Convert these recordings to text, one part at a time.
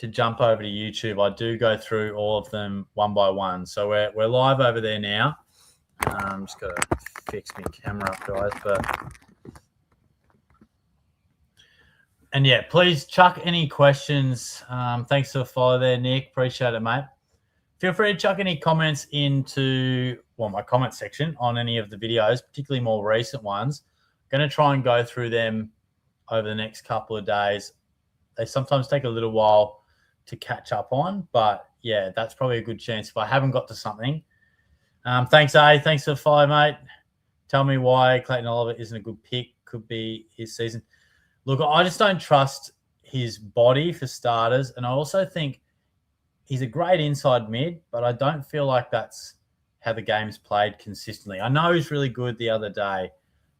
to jump over to YouTube, I do go through all of them one by one. So we're live over there now. I'm just got to fix my camera up, guys. And yeah, please chuck any questions. Thanks for the follow there, Nick. Appreciate it, mate. Feel free to chuck any comments into my comment section on any of the videos, particularly more recent ones. I'm going to try and go through them over the next couple of days. They sometimes take a little while to catch up on, but yeah, that's probably a good chance if I haven't got to something. Thanks, A. Thanks for the follow, mate. Tell me why Clayton Oliver isn't a good pick. Could be his season. Look, I just don't trust his body for starters. And I also think he's a great inside mid, but I don't feel like that's how the game's played consistently. I know he's really good the other day,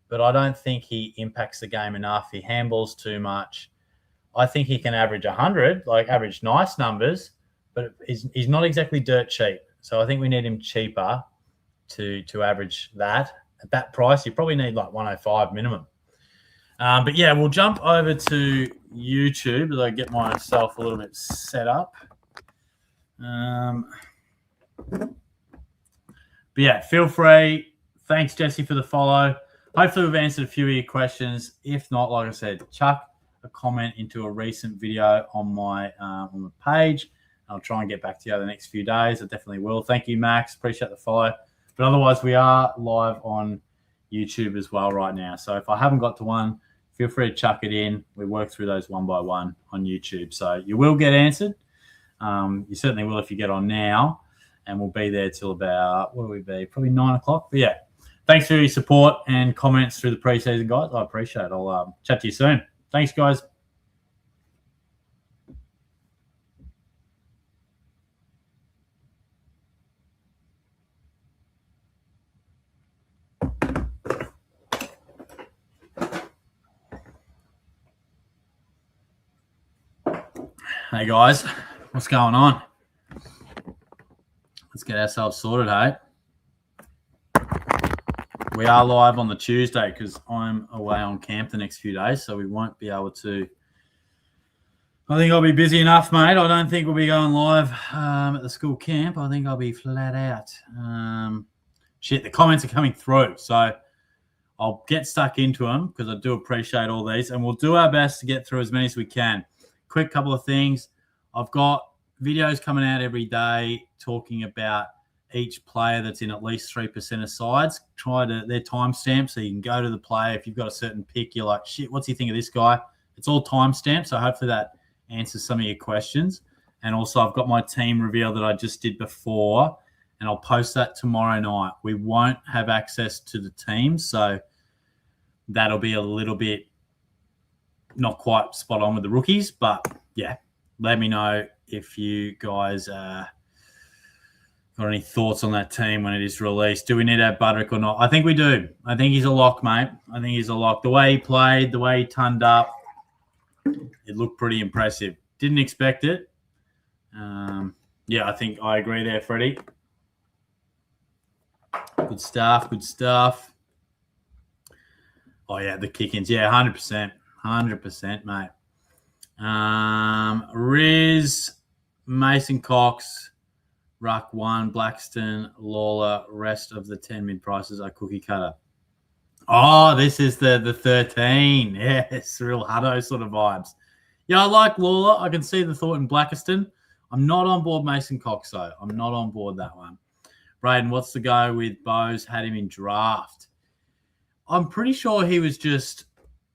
but I don't think he impacts the game enough. He handballs too much. I think he can average 100, like average nice numbers, but he's not exactly dirt cheap. So I think we need him cheaper to average that. At that price, you probably need like 105 minimum. But yeah, we'll jump over to YouTube as I get myself a little bit set up. But yeah, feel free. Thanks, Jesse, for the follow. Hopefully we've answered a few of your questions. If not, like I said, chuck a comment into a recent video on my page. I'll try and get back to you over the next few days. I definitely will. Thank you, Max. Appreciate the follow. But otherwise, we are live on YouTube as well right now. So if I haven't got to one, feel free to chuck it in. We work through those one by one on YouTube. So you will get answered. You certainly will if you get on now. And we'll be there till about, what will we be? Probably 9 o'clock. But yeah, thanks for your support and comments through the preseason, guys. I appreciate it. I'll chat to you soon. Thanks, guys. Hey, guys. What's going on? Let's get ourselves sorted, hey? We are live on the Tuesday because I'm away on camp the next few days, so we won't be able to. I think I'll be busy enough, mate. I don't think we'll be going live at the school camp. I think I'll be flat out. The comments are coming through, so I'll get stuck into them because I do appreciate all these, and we'll do our best to get through as many as we can. Quick couple of things. I've got videos coming out every day talking about each player that's in at least 3% of sides. Their timestamp so you can go to the player. If you've got a certain pick, you're like, shit, what's he think of this guy? It's all timestamped, so hopefully that answers some of your questions. And also I've got my team reveal that I just did before, and I'll post that tomorrow night. We won't have access to the teams, so that'll be a little bit not quite spot on with the rookies, but yeah, let me know if you guys got any thoughts on that team when it is released. Do we need to have Budrick or not? I think we do. I think he's a lock, mate. I think he's a lock. The way he played, the way he turned up, it looked pretty impressive. Didn't expect it. Yeah, I think I agree there, Freddie. Good stuff, good stuff. Oh, yeah, the kick-ins. Yeah, 100%. 100%, mate. Riz, Mason Cox, Ruck 1, Blackstone, Lawler, rest of the 10 mid prices are cookie cutter. Oh, this is the 13. Yes, real Hutto sort of vibes. Yeah, I like Lawler. I can see the thought in Blackstone. I'm not on board Mason Cox, though. I'm not on board that one. Braden, what's the go with Bose? Had him in draft. I'm pretty sure he was just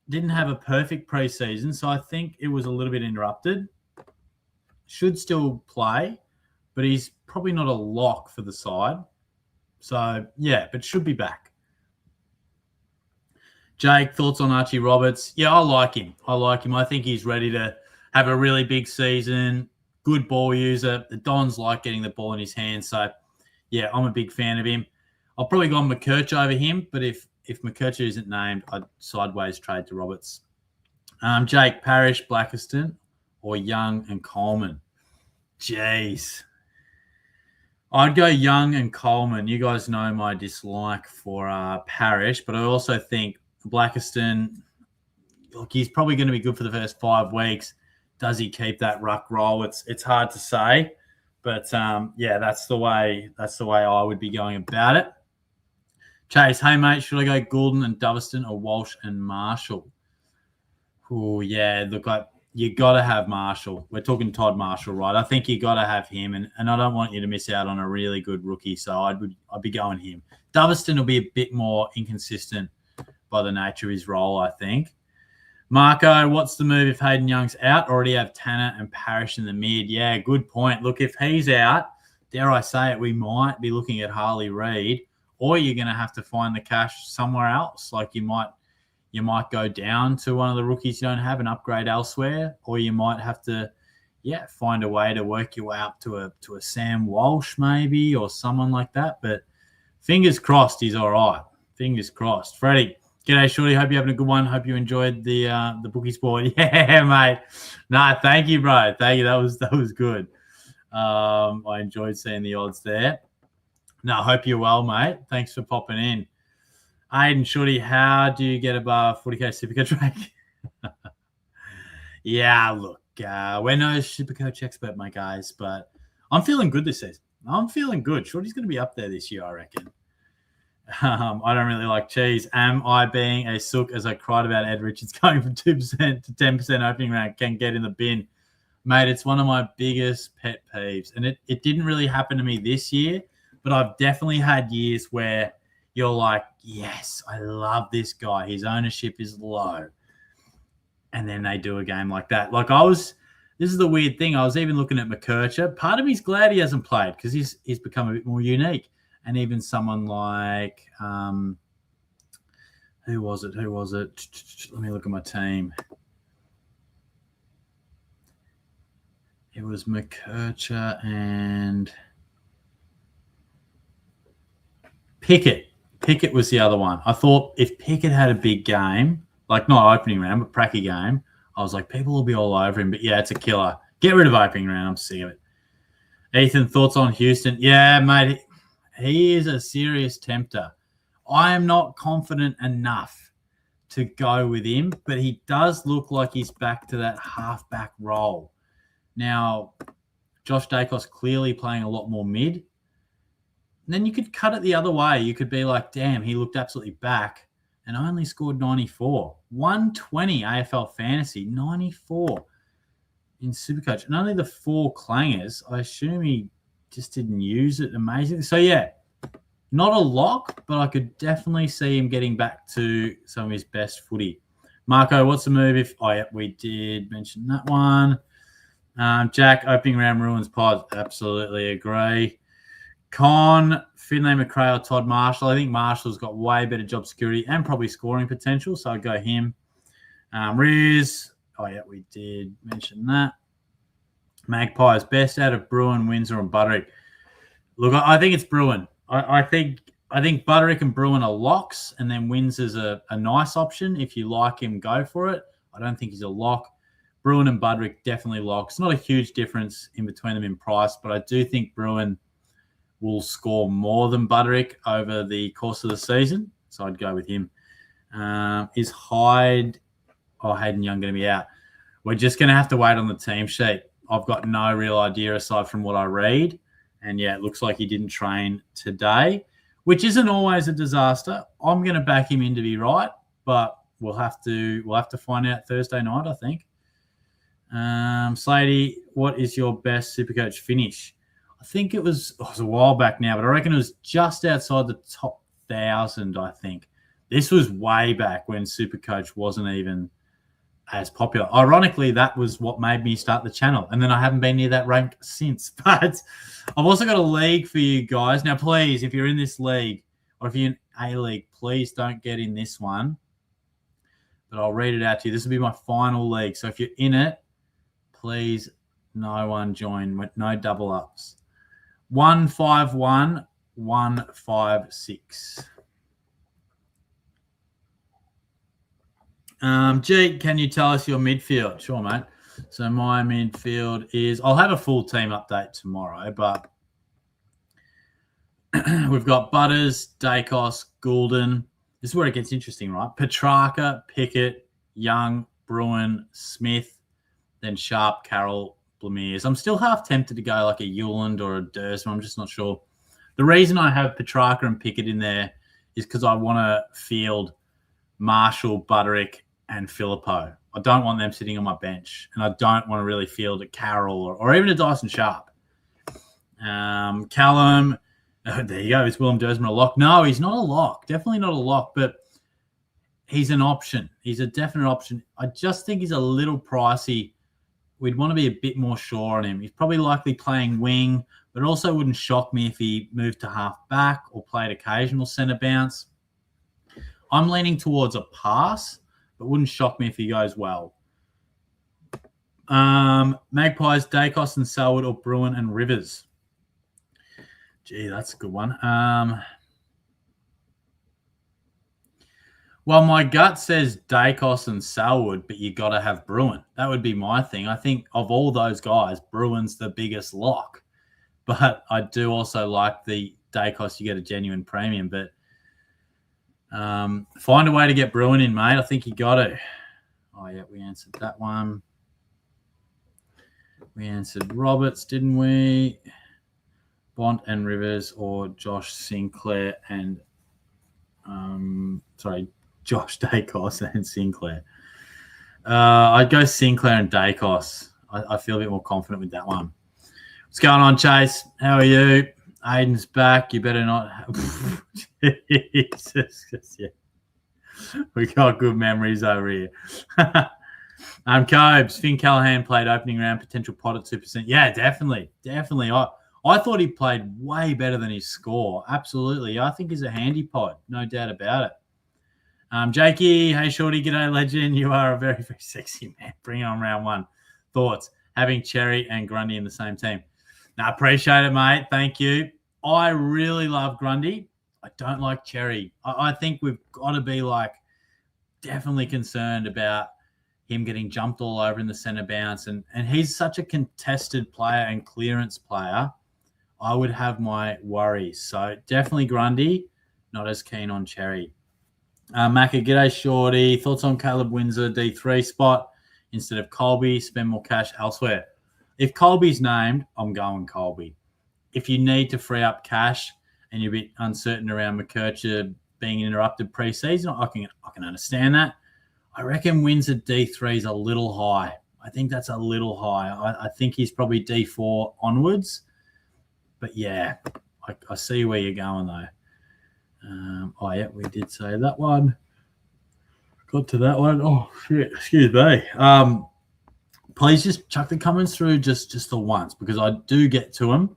didn't have a perfect preseason, so I think it was a little bit interrupted. Should still play, but he's probably not a lock for the side. So, yeah, but should be back. Jake, thoughts on Archie Roberts? Yeah, I like him. I think he's ready to have a really big season, good ball user. The Dons like getting the ball in his hands. So, yeah, I'm a big fan of him. I'll probably go on McKerch over him, but if McKercher isn't named, I'd sideways trade to Roberts. Jake, Parrish, Blackiston, or Young and Coleman? Jeez. I'd go Young and Coleman. You guys know my dislike for Parrish, but I also think Blackiston, look, he's probably going to be good for the first 5 weeks. does he keep that ruck role? It's hard to say, but that's the way I would be going about it. Chase, hey mate, should I go Goulden and Doveston or Walsh and Marshall? Oh yeah, look, you got to have Marshall. We're talking Todd Marshall, right? I think you got to have him, and I don't want you to miss out on a really good rookie, so I'd be going him. Doveston will be a bit more inconsistent by the nature of his role, I think. Marco, what's the move if Hayden Young's out? Already have Tanner and Parrish in the mid. Yeah, good point. Look, if he's out, dare I say it, we might be looking at Harley Reid, or you're going to have to find the cash somewhere else. Like you might go down to one of the rookies you don't have and upgrade elsewhere, or you might have to, find a way to work your way up to a Sam Walsh maybe or someone like that. But fingers crossed he's all right. Fingers crossed. Freddie, g'day, Shorty. Hope you're having a good one. Hope you enjoyed the bookie sport. Yeah, mate. No, thank you, bro. Thank you. That was good. I enjoyed seeing the odds there. No, hope you're well, mate. Thanks for popping in. Aiden, Shorty, how do you get above 40K SuperCoach rank? Yeah, look, we're no SuperCoach expert, my guys, but I'm feeling good this season. I'm feeling good. Shorty's going to be up there this year, I reckon. I don't really like cheese. Am I being a sook as I cried about Ed Richards going from 2% to 10% opening rank? Can get in the bin. Mate, it's one of my biggest pet peeves. And it didn't really happen to me this year, but I've definitely had years where you're like, yes, I love this guy. His ownership is low. And then they do a game like that. Like this is the weird thing. I was even looking at McKercher. Part of me's glad he hasn't played because he's become a bit more unique. And even someone like, who was it? Let me look at my team. It was McKercher and Pickett. Pickett was the other one. I thought if Pickett had a big game, like not opening round, but pracky game, I was like, people will be all over him. But yeah, it's a killer. Get rid of opening round. I'm sick of it. Ethan, thoughts on Houston? Yeah, mate. He is a serious tempter. I am not confident enough to go with him, but he does look like he's back to that halfback role. Now, Josh Dacos clearly playing a lot more mid. And then you could cut it the other way. You could be like, damn, he looked absolutely back and only scored 94. 120 AFL fantasy, 94 in SuperCoach. And only the 4 clangers. I assume he just didn't use it amazingly. So, yeah, not a lock, but I could definitely see him getting back to some of his best footy. Marco, what's the move if... Oh, yeah, we did mention that one. Jack, opening round ruins pod. Absolutely agree. Con, Finlay McRae or Todd Marshall. I think Marshall's got way better job security and probably scoring potential, so I'd go him. Riz. Oh, yeah, we did mention that. Magpies, best out of Bruin, Windsor, and Butterick. Look, I think it's Bruin. I think Butterick and Bruin are locks, and then Windsor's a nice option. If you like him, go for it. I don't think he's a lock. Bruin and Butterick definitely locks. Not a huge difference in between them in price, but I do think Bruin will score more than Butterick over the course of the season, so I'd go with him. Is Hayden Young going to be out? We're just going to have to wait on the team sheet. I've got no real idea aside from what I read. And, yeah, it looks like he didn't train today, which isn't always a disaster. I'm going to back him in to be right, but we'll have to find out Thursday night, I think. Slady, what is your best SuperCoach finish? I think it was a while back now, but I reckon it was just outside the top 1,000, I think. This was way back when SuperCoach wasn't even as popular. Ironically, that was what made me start the channel, and then I haven't been near that rank since. But I've also got a league for you guys. Now, please, if you're in this league or if you're in a league, please don't get in this one. But I'll read it out to you. This will be my final league. So if you're in it, please no one join, no double ups. 151 156. G, can you tell us your midfield? Sure, mate. So my midfield is... I'll have a full team update tomorrow, but we've got Butters, Dacos, Goulden. This is where it gets interesting, right? Petrarca, Pickett, Young, Bruin, Smith, then Sharp, Carroll, Blamiers. I'm still half tempted to go like a Hewland or a Dursman. I'm just not sure. The reason I have Petrarca and Pickett in there is because I want to field Marshall, Butterick, and Filippo. I don't want them sitting on my bench, and I don't want to really field a Carroll or even a Dyson Sharp. Callum, there you go. Is Willem Dursman a lock? No, he's not a lock. Definitely not a lock, but he's an option. He's a definite option. I just think he's a little pricey. We'd want to be a bit more sure on him. He's probably likely playing wing, but it also wouldn't shock me if he moved to half back or played occasional centre bounce. I'm leaning towards a pass, but wouldn't shock me if he goes well. Magpies, Dacos and Selwood, or Bruin and Rivers. Gee, that's a good one. Well, my gut says Dacos and Selwood, but you got to have Bruin. That would be my thing. I think of all those guys, Bruin's the biggest lock. But I do also like the Dacos. You get a genuine premium. But find a way to get Bruin in, mate. I think you got to. Oh, yeah, we answered that one. We answered Roberts, didn't we? Bont and Rivers, or Josh Sinclair and Josh Dacos and Sinclair. I'd go Sinclair and Dacos. I feel a bit more confident with that one. What's going on, Chase? How are you? Aiden's back. You better not. Jesus. Yeah. We got good memories over here. Cobes, Finn Callahan played opening round, potential pot at 2%. Yeah, definitely. I thought he played way better than his score. Absolutely. I think he's a handy pod. No doubt about it. Jakey, hey, Shorty, g'day, legend. You are a very, very sexy man. Bring on round one. Thoughts? Having Cherry and Grundy in the same team. Now, appreciate it, mate. Thank you. I really love Grundy. I don't like Cherry. I think we've got to be definitely concerned about him getting jumped all over in the centre bounce. And he's such a contested player and clearance player. I would have my worries. So definitely Grundy, not as keen on Cherry. Macca, g'day, Shorty. Thoughts on Caleb Windsor, D3 spot instead of Colby, spend more cash elsewhere? If Colby's named, I'm going Colby. If you need to free up cash and you're a bit uncertain around McKercher being interrupted pre-season, I can understand that. I reckon Windsor D3 is a little high. I think that's a little high. I think he's probably D4 onwards. But, yeah, I see where you're going, though. Yeah, we did say that one. Got to that one. Oh, shit. Excuse me. Please just chuck the comments through just the once, because I do get to them.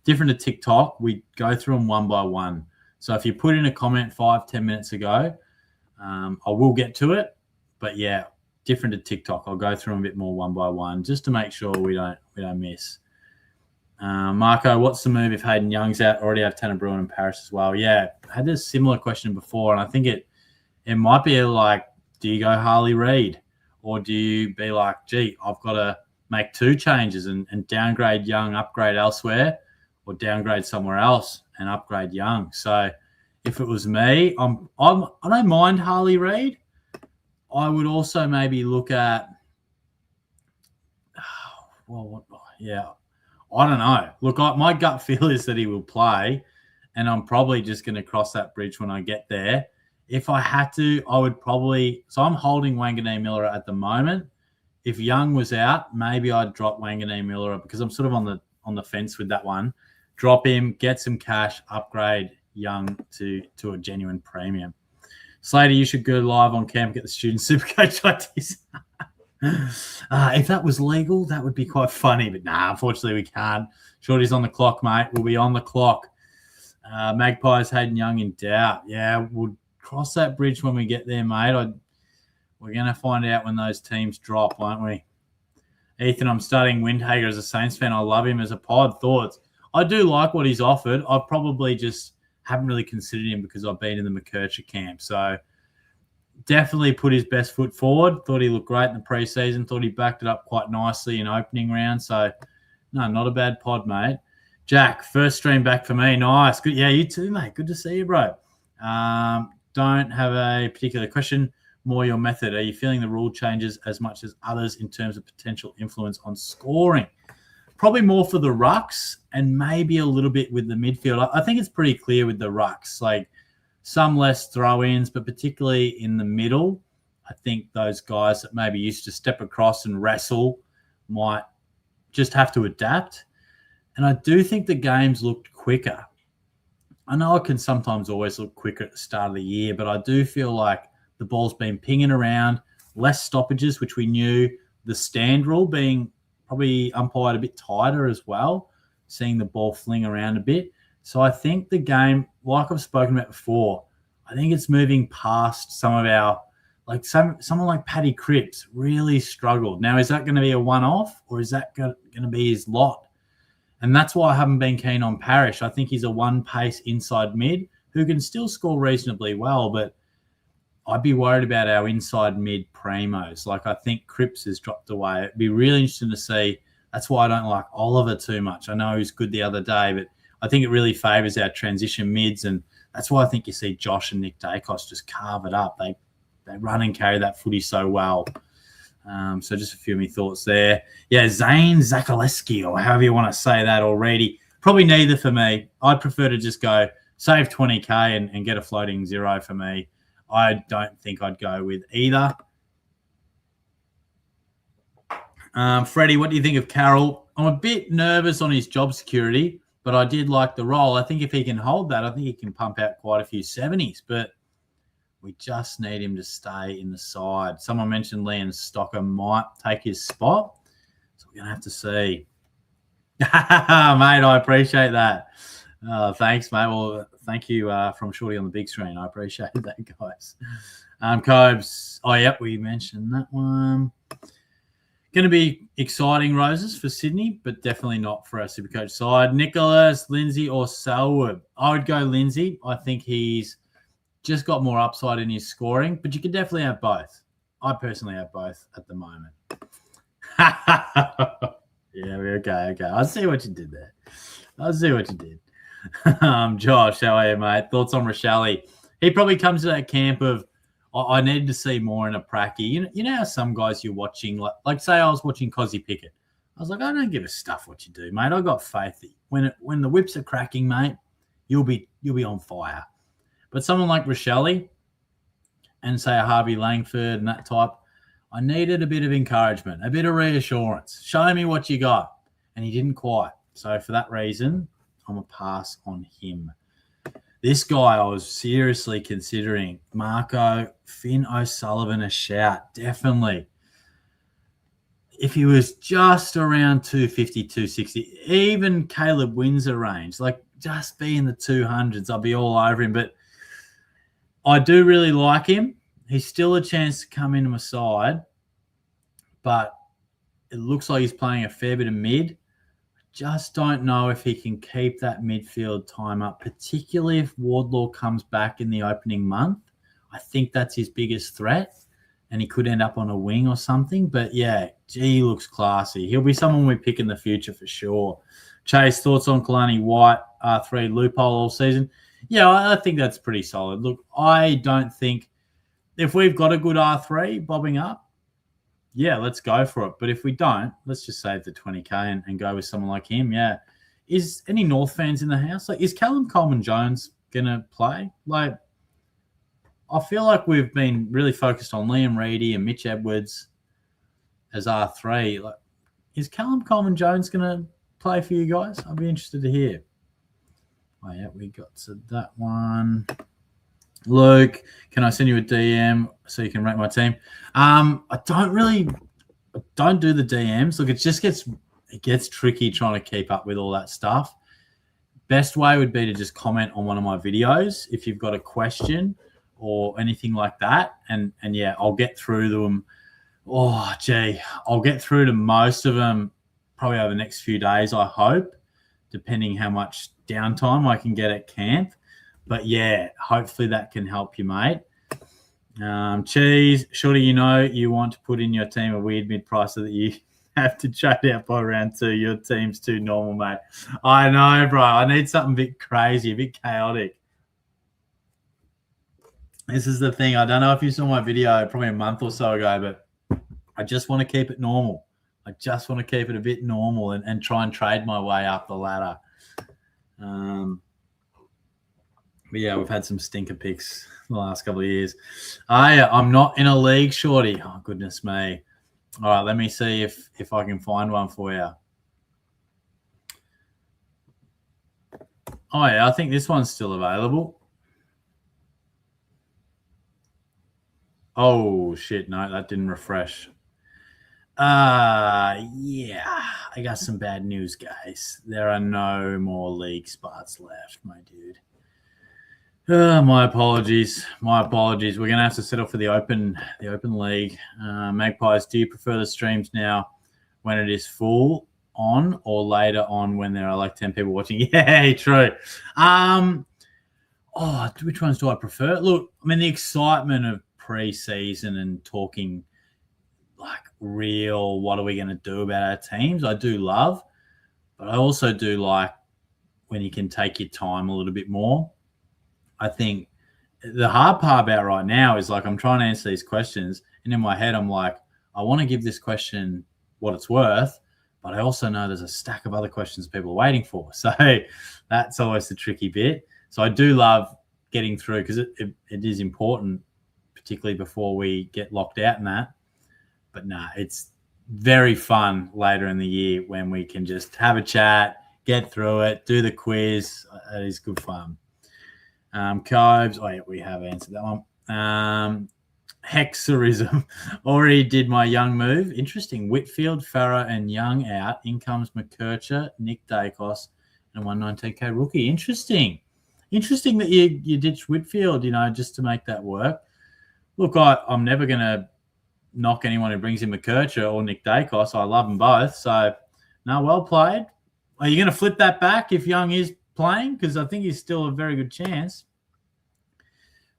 Different to TikTok, we go through them one by one. So if you put in a comment 5-10 minutes ago, I will get to it. But, yeah, different to TikTok. I'll go through them a bit more one by one just to make sure we don't miss. Marco, what's the move if Hayden Young's out? Already have Tanner Bruin and Paris as well. Yeah, I had this similar question before, and I think it might be do you go Harley Reid, or do you be gee, I've got to make two changes and downgrade Young, upgrade elsewhere, or downgrade somewhere else and upgrade Young? So if it was me, I don't mind Harley Reid. I would also maybe look at I don't know. Look, my gut feel is that he will play, and I'm probably just going to cross that bridge when I get there. If I had to, I would probably – so I'm holding Wanganeen Miller at the moment. If Young was out, maybe I'd drop Wanganeen Miller because I'm sort of on the fence with that one. Drop him, get some cash, upgrade Young to a genuine premium. Slater, you should go live on camp, get the student SuperCoach like this. If that was legal, that would be quite funny. But unfortunately we can't. Shorty's on the clock, mate. We'll be on the clock. Magpies, Hayden Young in doubt. Yeah, we'll cross that bridge when we get there, mate. We're going to find out when those teams drop, won't we? Ethan, I'm starting Windhager as a Saints fan. I love him as a pod. Thoughts? I do like what he's offered. I probably just haven't really considered him because I've been in the McKercher camp. So definitely put his best foot forward. Thought he looked great in the preseason. Thought he backed it up quite nicely in opening round. So, no, not a bad pod, mate. Jack, first stream back for me. Nice. Good. Yeah, you too, mate. Good to see you, bro. Don't have a particular question. more your method? Are you feeling the rule changes as much as others in terms of potential influence on scoring? Probably more for the rucks and maybe a little bit with the midfield. I think it's pretty clear with the rucks, like some less throw-ins, but particularly in the middle, I think those guys that maybe used to step across and wrestle might just have to adapt. And I do think the games looked quicker. I know it can sometimes always look quicker at the start of the year, but I do feel like the ball's been pinging around, less stoppages, which we knew, the stand rule being probably umpired a bit tighter as well, seeing the ball fling around a bit. So I think the game, like I've spoken about before, I think it's moving past some of our, like someone like Paddy Cripps really struggled. Now, is that going to be a one-off or is that going to be his lot? And that's why I haven't been keen on Parrish. I think he's a one-pace inside mid who can still score reasonably well, but I'd be worried about our inside mid primos. Like, I think Cripps has dropped away. It'd be really interesting to see. That's why I don't like Oliver too much. I know he was good the other day, but I think it really favours our transition mids, and that's why I think you see Josh and Nick Dacos just carve it up. They run and carry that footy so well. So just a few of my thoughts there. Yeah, Zane Zakaleski, or however you want to say that already. Probably neither for me. I'd prefer to just go save 20K and get a floating zero for me. I don't think I'd go with either. Freddie, what do you think of Carroll? I'm a bit nervous on his job security, but I did like the role. I think if he can hold that, I think he can pump out quite a few 70s, but we just need him to stay in the side. Someone mentioned Liam Stocker might take his spot, so we're going to have to see. Mate, I appreciate that. Thanks, mate. Well, thank you from Shorty on the big screen. I appreciate that, guys. Cobes. Oh, yep, we mentioned that one. Going to be exciting roses for Sydney, but definitely not for our Supercoach side. Nicholas, Lindsay, or Selwood? I would go Lindsay. I think he's just got more upside in his scoring, but you can definitely have both. I personally have both at the moment. Yeah, okay. I see what you did there. Josh, how are you, mate? Thoughts on Rochelle? He probably comes to that camp of, I need to see more in a pracky. You know how some guys you're watching, like say I was watching Cozzy Pickett. I was like, I don't give a stuff what you do, mate. I got faith that when the whips are cracking, mate, you'll be on fire. But someone like Rochelle and say a Harvey Langford and that type, I needed a bit of encouragement, a bit of reassurance. Show me what you got. And he didn't quite. So for that reason, I'm a pass on him. This guy I was seriously considering. Marco, Finn O'Sullivan, a shout. Definitely. If he was just around 250, 260, even Caleb Windsor range, like just be in the 200s, I'll be all over him. But I do really like him. He's still a chance to come into my side, but it looks like he's playing a fair bit of mid. Just don't know if he can keep that midfield time up, particularly if Wardlaw comes back in the opening month. I think that's his biggest threat, and he could end up on a wing or something. But, yeah, he looks classy. He'll be someone we pick in the future for sure. Chase, thoughts on Kalani White, R3 loophole all season? Yeah, I think that's pretty solid. Look, I don't think if we've got a good R3 bobbing up, yeah, let's go for it. But if we don't, let's just save the 20K and go with someone like him. Yeah. Is any North fans in the house? Like, is Callum Coleman-Jones going to play? Like, I feel like we've been really focused on Liam Reedy and Mitch Edwards as R3. Like, is Callum Coleman-Jones going to play for you guys? I'd be interested to hear. Oh, yeah, we got to that one. Luke, can I send you a DM so you can rate my team? I don't do the DMs. Look, it gets tricky trying to keep up with all that stuff. Best way would be to just comment on one of my videos if you've got a question or anything like that. And yeah, I'll get through them. Oh, gee, I'll get through to most of them probably over the next few days, I hope, depending how much downtime I can get at camp. But, yeah, hopefully that can help you, mate. Cheese, surely you know you want to put in your team a weird mid-price so that you have to trade out by round 2. Your team's too normal, mate. I know, bro. I need something a bit crazy, a bit chaotic. This is the thing. I don't know if you saw my video probably a month or so ago, but I just want to keep it normal. I just want to keep it a bit normal and try and trade my way up the ladder. But yeah, we've had some stinker picks the last couple of years. I'm not in a league, Shorty. Oh, goodness me. All right, let me see if I can find one for you. Oh, yeah, I think this one's still available. Oh, shit. No, that didn't refresh. Yeah, I got some bad news, guys. There are no more league spots left, my dude. My apologies. My apologies. We're gonna have to settle for the open league. Magpies, do you prefer the streams now when it is full on or later on when there are like 10 people watching? Yeah, true. Which ones do I prefer? Look, I mean, the excitement of pre-season and talking like real, what are we going to do about our teams? I do love, but I also do like when you can take your time a little bit more. I think the hard part about right now is like I'm trying to answer these questions, and in my head I'm like, I want to give this question what it's worth, but I also know there's a stack of other questions people are waiting for. So that's always the tricky bit. So I do love getting through because it is important, particularly before we get locked out in that. But nah, it's very fun later in the year when we can just have a chat, get through it, do the quiz. It is good fun. Coves, oh yeah, we have answered that one. Hexerism, already did my Young move. Interesting. Whitfield, Farah, and Young out. In comes McKercher, Nick Dacos, and 119k rookie. Interesting that you ditched Whitfield, just to make that work. Look, I'm never going to knock anyone who brings in McKercher or Nick Dacos. I love them both. So, no, well played. Are you going to flip that back if Young is playing? Because I think he's still a very good chance.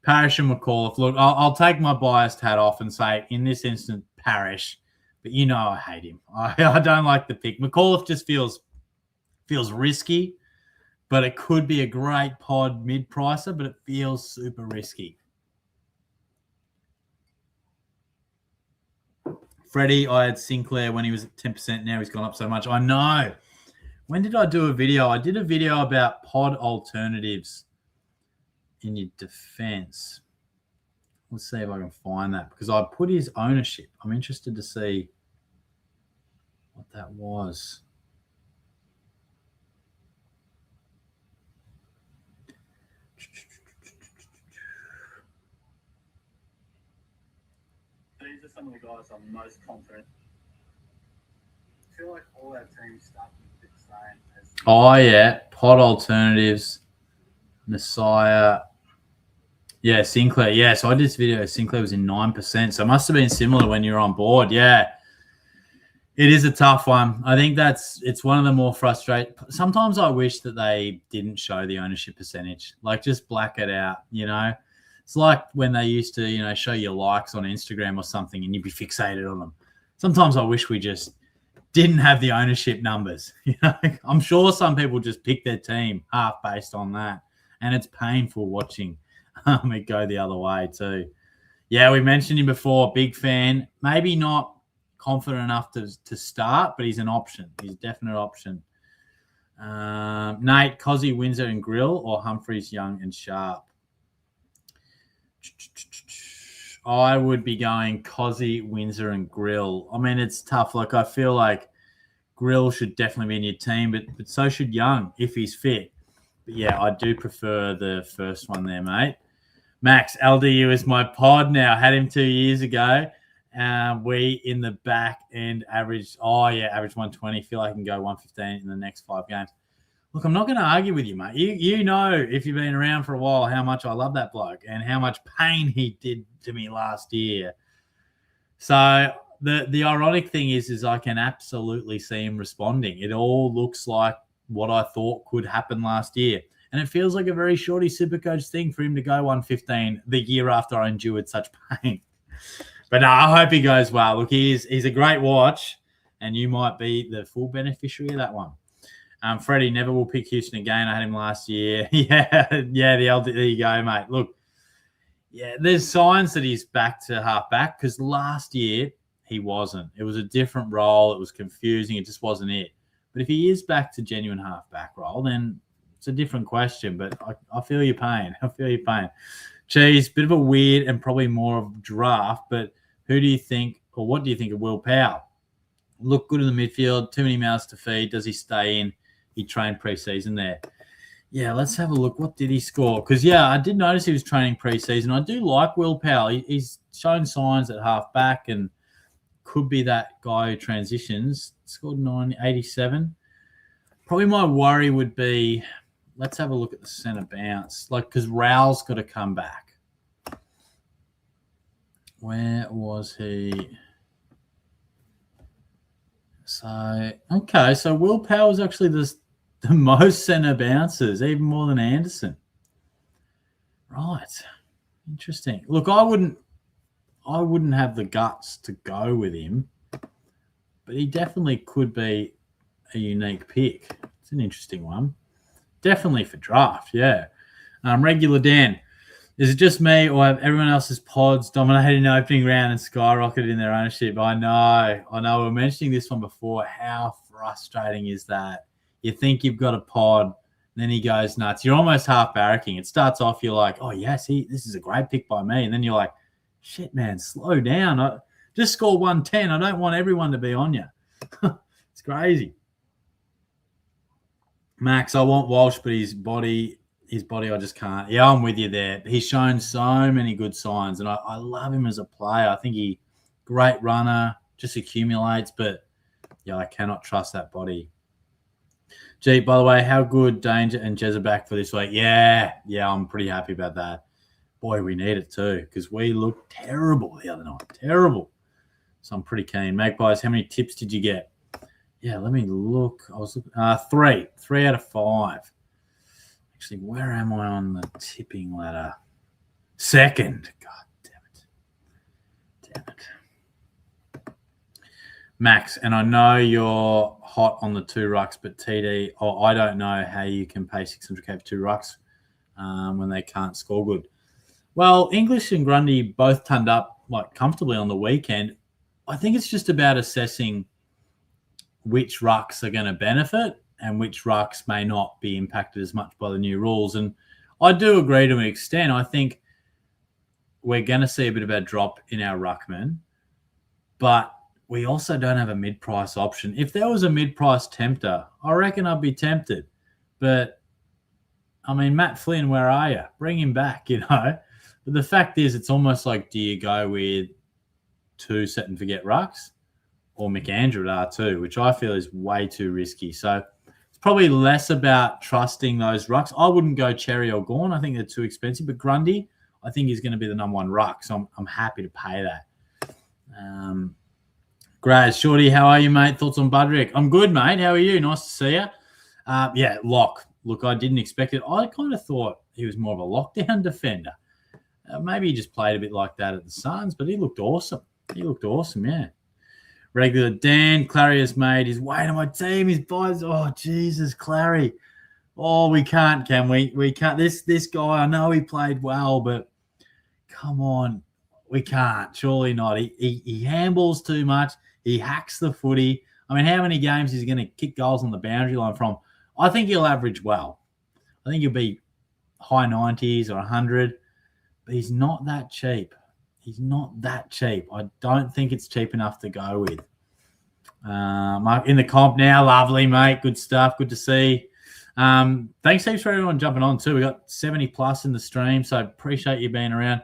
Parrish and McAuliffe. Look, I'll take my biased hat off and say, in this instance, Parrish. But I hate him. I don't like the pick. McAuliffe just feels risky, but it could be a great pod mid-pricer, but it feels super risky. Freddie, I had Sinclair when he was at 10%. Now he's gone up so much. I know. When did I do a video? I did a video about pod alternatives in your defense. Let's see if I can find that because I put his ownership. I'm interested to see what that was. These are some of the guys I'm most confident. I feel like all our teams start with the same as. Oh yeah, pod alternatives, Messiah. Yeah, Sinclair. Yeah, so I did this video. Sinclair was in 9%, so it must have been similar when you were on board. Yeah, it is a tough one. I think it's one of the more frustrating. Sometimes I wish that they didn't show the ownership percentage, like just black it out. It's like when they used to, show your likes on Instagram or something, and you'd be fixated on them. Sometimes I wish we just didn't have the ownership numbers. I'm sure some people just pick their team half based on that, and it's painful watching it go the other way too. Yeah, we mentioned him before. Big fan. Maybe not confident enough to start, but he's an option. He's a definite option. Nate, Cozzy, Windsor, and Grill, or Humphreys, Young, and Sharp? I would be going Cozzy, Windsor, and Grill. I mean, it's tough. Like, I feel like Grill should definitely be in your team, but so should Young if he's fit. But yeah, I do prefer the first one there, mate. Max, LDU is my pod now. Had him 2 years ago. We in the back end average 120. Feel like I can go 115 in the next 5 games. Look, I'm not going to argue with you, mate. You know, if you've been around for a while, how much I love that bloke and how much pain he did to me last year. So the ironic thing is I can absolutely see him responding. It all looks like what I thought could happen last year. And it feels like a very shorty SuperCoach thing for him to go 115 the year after I endured such pain. But no, I hope he goes well. Look, he's a great watch, and you might be the full beneficiary of that one. Freddie never will pick Houston again. I had him last year. Yeah, there you go, mate. Look, Yeah, there's signs that he's back to half-back because last year he wasn't. It was a different role. It was confusing. It just wasn't it. But if he is back to genuine half-back role, then it's a different question. But I feel your pain. I feel your pain. Cheese, bit of a weird and probably more of a draft, but who do you think or what do you think of Will Powell? Look good in the midfield, too many mouths to feed. Does he stay in? He trained pre-season there. Yeah, let's have a look. What did he score? Because, yeah, I did notice he was training pre-season. I do like Will Powell. He's shown signs at half-back and could be that guy who transitions. Scored 87. Probably my worry would be, let's have a look at the centre bounce. Because Raul's got to come back. Where was he? So Will Powell is actually the most centre bounces, even more than Anderson. Right. Interesting. Look, I wouldn't have the guts to go with him, but he definitely could be a unique pick. It's an interesting one. Definitely for draft, yeah. Regular Dan. Is it just me or have everyone else's pods dominated in the opening round and skyrocketed in their ownership? I know. We were mentioning this one before. How frustrating is that? You think you've got a pod, then he goes nuts. You're almost half barracking. It starts off, you're like, oh, yes, this is a great pick by me. And then you're like, shit, man, slow down. Just score 110. I don't want everyone to be on you. It's crazy. Max, I want Walsh, but his body, I just can't. Yeah, I'm with you there. He's shown so many good signs, and I love him as a player. I think great runner, just accumulates, but, yeah, I cannot trust that body. Gee, by the way, how good Danger and Jez are back for this week? Yeah, I'm pretty happy about that. Boy, we need it too because we looked terrible the other night. Terrible. So I'm pretty keen. Magpies, how many tips did you get? Yeah, let me look. I was looking. 3 out of 5. Actually, where am I on the tipping ladder? Second. God damn it. Max, and I know you're hot on the 2 rucks, but TD, I don't know how you can pay 600k for 2 rucks when they can't score good. Well, English and Grundy both turned up comfortably on the weekend. I think it's just about assessing which rucks are going to benefit and which rucks may not be impacted as much by the new rules. And I do agree to an extent. I think we're going to see a bit of a drop in our ruckman, but we also don't have a mid-price option. If there was a mid-price tempter, I reckon I'd be tempted. But, I mean, Matt Flynn, where are you? Bring him back, But the fact is, it's almost like, do you go with 2 set and forget rucks or McAndrew at R2, which I feel is way too risky. So it's probably less about trusting those rucks. I wouldn't go Cherry or Gorn. I think they're too expensive. But Grundy, I think he's going to be the number 1 ruck. So I'm happy to pay that. Graz, Shorty, how are you, mate? Thoughts on Budrick? I'm good, mate. How are you? Nice to see you. Yeah, lock. Look, I didn't expect it. I kind of thought he was more of a lockdown defender. Maybe he just played a bit like that at the Suns, but he looked awesome. Yeah. Regular Dan, Clary has made his way to my team. His boys, oh, Jesus, Clary. Oh, we can't, can we? We can't. This guy, I know he played well, but come on. We can't. Surely not. He handballs too much. He hacks the footy. I mean, how many games is he going to kick goals on the boundary line from? I think he'll average well. I think he'll be high 90s or 100, but he's not that cheap. I don't think it's cheap enough to go with. In the comp now. Lovely, mate. Good stuff. Good to see. Thanks heaps for everyone jumping on too. We got 70 plus in the stream, so appreciate you being around.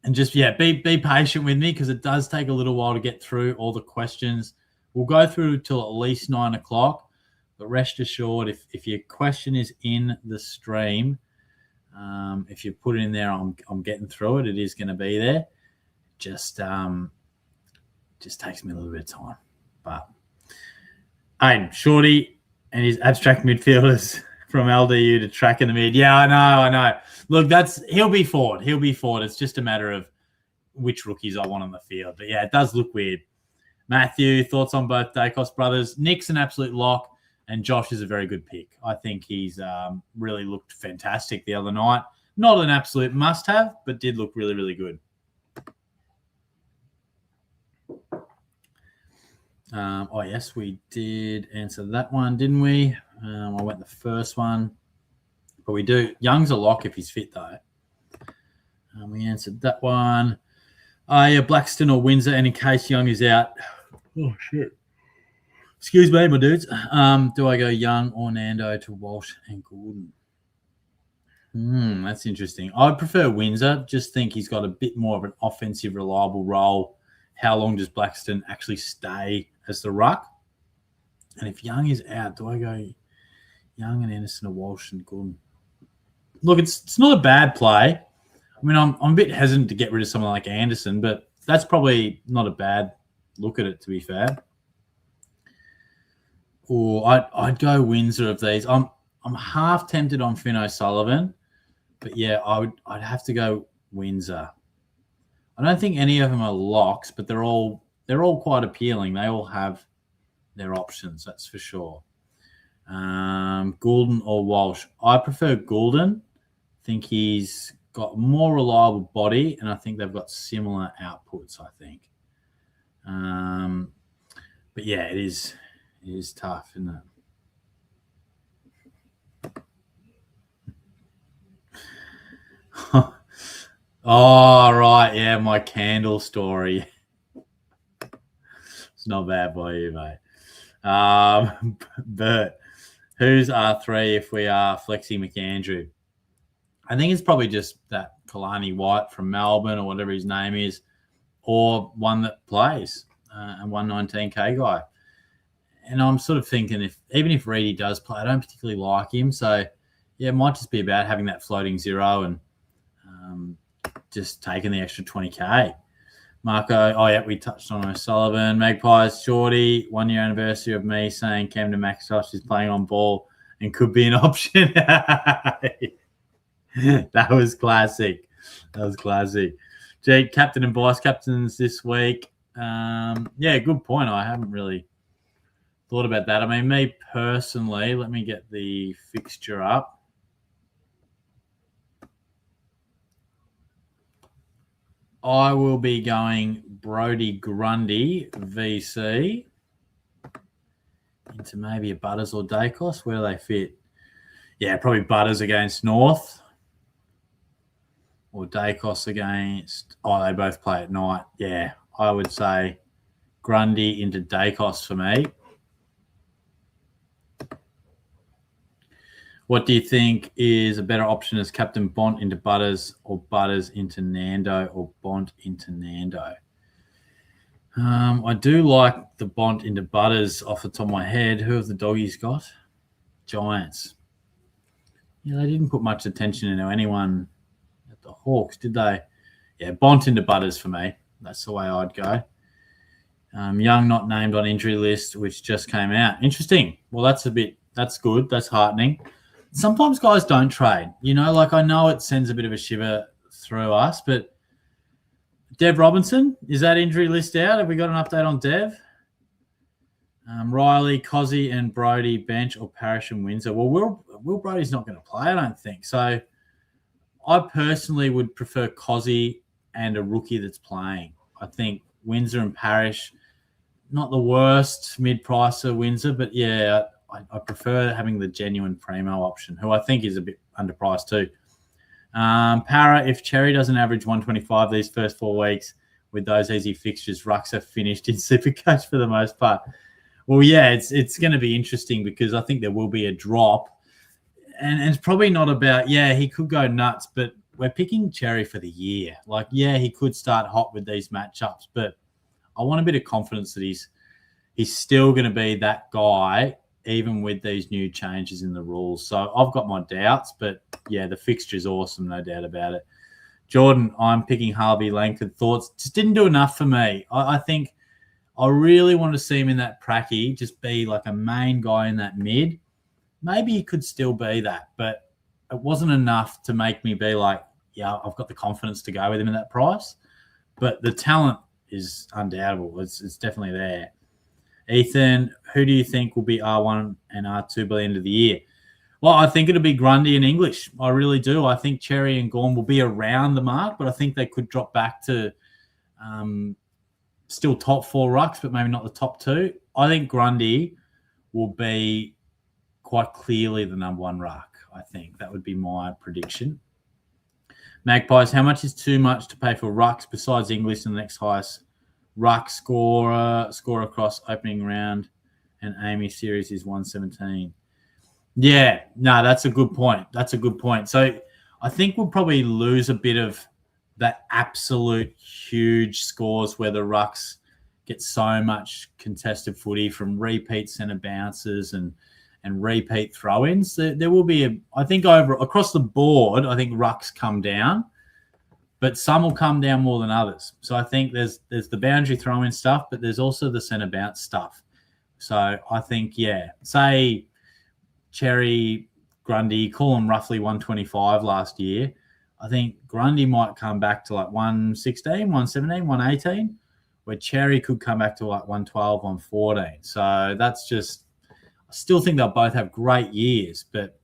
And just, be patient with me because it does take a little while to get through all the questions. We'll go through till at least 9 o'clock, but rest assured, if your question is in the stream, if you put it in there, I'm getting through it. It is going to be there. Just takes me a little bit of time. But Aiden, Shorty and his abstract midfielders from LDU to track in the mid. Yeah, I know. Look, he'll be forward. It's just a matter of which rookies I want on the field. But yeah, it does look weird. Matthew, thoughts on both Dacos brothers? Nick's an absolute lock, and Josh is a very good pick. I think he's really looked fantastic the other night. Not an absolute must-have, but did look really, really good. Yes, we did answer that one, didn't we? I went the first one. But we do. Young's a lock if he's fit, though. We answered that one. Yeah, Blackstone or Windsor, and in case Young is out. Oh, shit. Excuse me, my dudes. Do I go Young or Nando to Walsh and Gordon? That's interesting. I prefer Windsor. Just think he's got a bit more of an offensive, reliable role. How long does Blackstone actually stay as the ruck? And if Young is out, do I go Young and Anderson or Walsh and Gordon? Look, it's not a bad play. I mean, I'm a bit hesitant to get rid of someone like Anderson, but that's probably not a bad look at it, to be fair. Or I'd go Windsor of these. I'm half tempted on Finn O'Sullivan, but yeah, I'd have to go Windsor. I don't think any of them are locks, but they're all quite appealing. They all have their options, that's for sure. Goulden or Walsh? I prefer Goulden. I think he's got a more reliable body, and I think they've got similar outputs, I think. But yeah, it is tough, isn't it? Oh, right. Yeah, my candle story. It's not bad by you, mate. But who's R3 if we are flexing McAndrew? I think it's probably just that Kalani White from Melbourne or whatever his name is, or one that plays, a 119K guy. And I'm sort of thinking even if Reedy does play, I don't particularly like him. So, yeah, it might just be about having that floating zero and just taking the extra 20K. Marco, we touched on O'Sullivan. Magpies, Shorty, 1 year anniversary of me saying Camden McIntosh is playing on ball and could be an option. That was classic. Gee, captain and vice captains this week. Good point. I haven't really thought about that. I mean, me personally, let me get the fixture up. I will be going Brodie Grundy VC into maybe a Butters or Dacos. Where do they fit? Yeah, probably Butters against North or Dacos against... Oh, they both play at night. Yeah, I would say Grundy into Dacos for me. What do you think is a better option as Captain Bont into Butters or Butters into Nando or Bont into Nando? I do like the Bont into Butters off the top of my head. Who have the doggies got? Giants. Yeah, they didn't put much attention into anyone at the Hawks, did they? Yeah, Bont into Butters for me. That's the way I'd go. Young not named on injury list, which just came out. Interesting. Well, that's good. That's heartening. Sometimes guys don't trade. I know it sends a bit of a shiver through us, but Dev Robinson, is that injury list out? Have we got an update on Dev? Riley, Cozzy, and Brodie bench or Parrish and Windsor? Well, Will Brodie's not going to play, I don't think. So I personally would prefer Cozzy and a rookie that's playing. I think Windsor and Parrish, not the worst mid-pricer Windsor, but yeah, I prefer having the genuine primo option, who I think is a bit underpriced too. Para, if Cherry doesn't average 125 these first 4 weeks with those easy fixtures, rucks are finished in SuperCoach for the most part. Well, yeah, it's going to be interesting because I think there will be a drop. And it's probably not about, he could go nuts, but we're picking Cherry for the year. He could start hot with these matchups, but I want a bit of confidence that he's still going to be that guy even with these new changes in the rules. So I've got my doubts, but yeah, the fixture's awesome, no doubt about it. Jordan, I'm picking Harvey Langford. Thoughts? Just didn't do enough for me. I think I really wanted to see him in that pracky, just be like a main guy in that mid. Maybe he could still be that, but it wasn't enough to make me be like, yeah, I've got the confidence to go with him at that price. But the talent is undoubtable. It's definitely there. Ethan, who do you think will be R1 and R2 by the end of the year? Well, I think it'll be Grundy and English. I really do. I think Cherry and Gorm will be around the mark, but I think they could drop back to still top 4 rucks, but maybe not the top 2. I think Grundy will be quite clearly the number 1 ruck. I think that would be my prediction. Magpies, how much is too much to pay for rucks besides English and the next highest ruck score across opening round and Amy series is 117? Yeah, no, that's a good point. So I think we'll probably lose a bit of that absolute huge scores where the rucks get so much contested footy from repeat centre bounces and repeat throw-ins. There will be, I think, across the board, I think rucks come down, but some will come down more than others. So I think there's the boundary throw-in stuff, but there's also the centre bounce stuff. So I think, say Cherry, Grundy, call them roughly 125 last year. I think Grundy might come back to like 116, 117, 118, where Cherry could come back to like 112, 114. So that's just, I still think they'll both have great years, but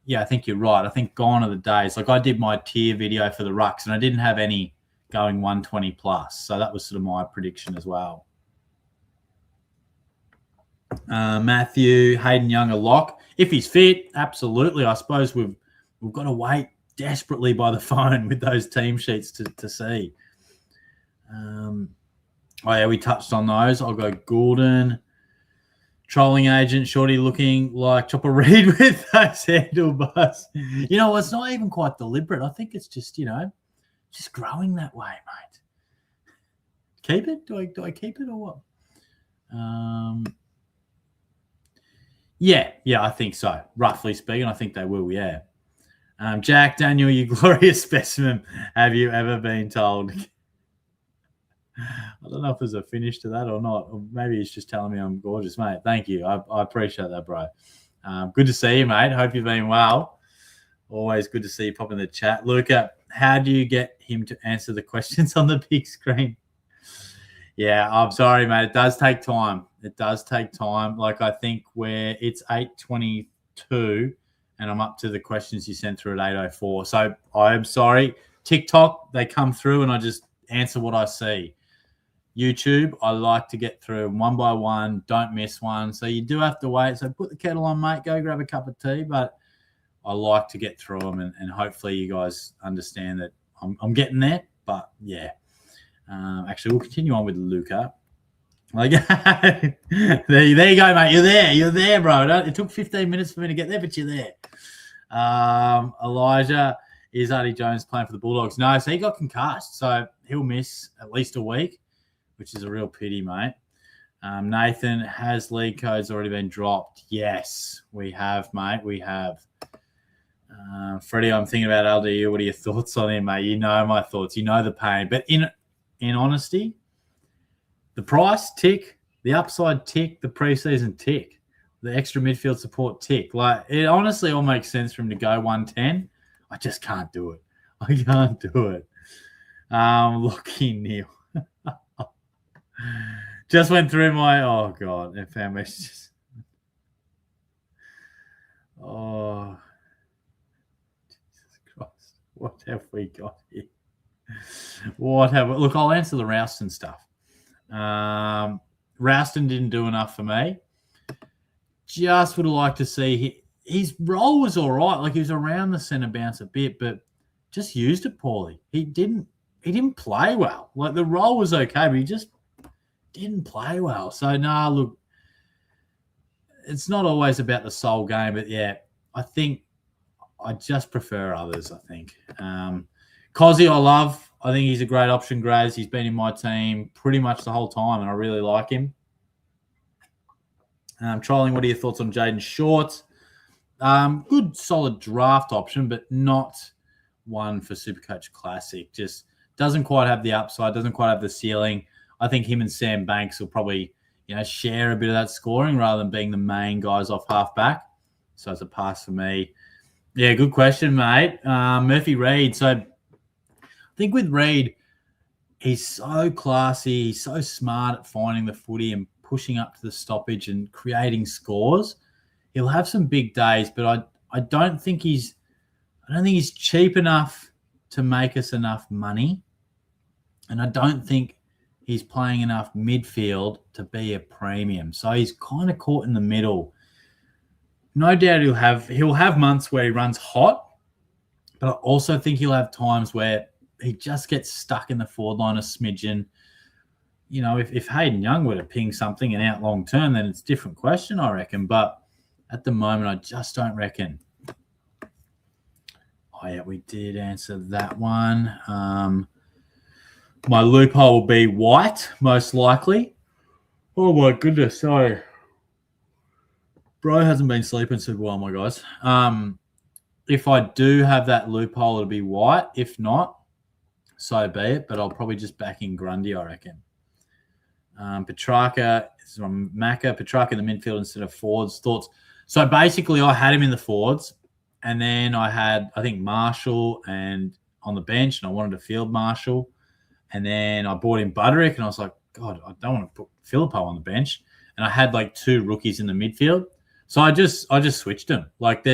yeah, I think you're right. I think gone are the days. Like I did my tier video for the rucks and I didn't have any going 120 plus. So that was sort of my prediction as well. Matthew, Hayden Young a lock. If he's fit, absolutely. I suppose we've got to wait desperately by the phone with those team sheets to see. We touched on those. I'll go Gordon. Trolling agent, Shorty looking like Chopper Reed with those handlebars. It's not even quite deliberate. I think it's just, just growing that way, mate. Keep it? Do I keep it or what? Yeah, I think so. Roughly speaking, I think they will, yeah. Jack Daniel, you glorious specimen. Have you ever been told? I don't know if there's a finish to that or not. Or maybe he's just telling me I'm gorgeous, mate. Thank you. I appreciate that, bro. Good to see you, mate. Hope you've been well. Always good to see you pop in the chat. Luca, how do you get him to answer the questions on the big screen? Yeah, I'm sorry, mate. It does take time. Like I think where it's 8:22 and I'm up to the questions you sent through at 8:04. So I'm sorry. TikTok, they come through and I just answer what I see. YouTube, I like to get through one by one. Don't miss one. So you do have to wait. So put the kettle on, mate. Go grab a cup of tea. But I like to get through them, and hopefully you guys understand that I'm getting there. But yeah, actually, we'll continue on with Luca. Like, there you go, mate. You're there, bro. It took 15 minutes for me to get there, but you're there. Elijah, is Artie Jones playing for the Bulldogs? No, so he got concussed, so he'll miss at least a week, which is a real pity, mate. Nathan, has league codes already been dropped? Yes, we have, mate. We have. Freddie, I'm thinking about LDU. What are your thoughts on him, mate? You know my thoughts. You know the pain. But in honesty, the price, tick. The upside, tick. The preseason, tick. The extra midfield support, tick. Like, it honestly all makes sense for him to go 110. I just can't do it. I can't do it. Lockie Neil. Just went through my, oh, God, FM messages. Oh, Jesus Christ. What have we got here? Look, I'll answer the Rouston stuff. Rouston didn't do enough for me. Just would have liked to see his role was all right. Like, he was around the centre bounce a bit, but just used it poorly. He didn't play well. Like, the role was okay, but he just didn't play well. So, look, it's not always about the sole game, but yeah, I think I just prefer others, I think. Cozzy, I love. I think he's a great option, Graz. He's been in my team pretty much the whole time, and I really like him. Trolling, what are your thoughts on Jaden Short? Good, solid draft option, but not one for SuperCoach Classic. Just doesn't quite have the upside, doesn't quite have the ceiling. I think him and Sam Banks will probably, share a bit of that scoring rather than being the main guys off halfback. So it's a pass for me. Yeah, good question, mate. Murphy Reid. So I think with Reid, he's so classy, he's so smart at finding the footy and pushing up to the stoppage and creating scores. He'll have some big days, but I don't think he's cheap enough to make us enough money. And I don't think he's playing enough midfield to be a premium. So he's kind of caught in the middle. No doubt he'll have months where he runs hot, but I also think he'll have times where he just gets stuck in the forward line a smidgen. You know, if Hayden Young were to ping something and out long term, then it's a different question, I reckon. But at the moment, I just don't reckon. Oh, yeah, we did answer that one. My loophole will be White, most likely. Oh, my goodness. Sorry. Bro hasn't been sleeping super well, my guys. If I do have that loophole, it'll be White. If not, so be it. But I'll probably just back in Grundy, I reckon. Petrarca is from Macca. Petrarca in the midfield instead of forwards. Thoughts? So basically, I had him in the forwards. And then I had, I think, Marshall and on the bench. And I wanted to field Marshall. And then I bought in Butterick. And I was like, God, I don't want to put Filippo on the bench. And I had like 2 rookies in the midfield. So I just switched them. Like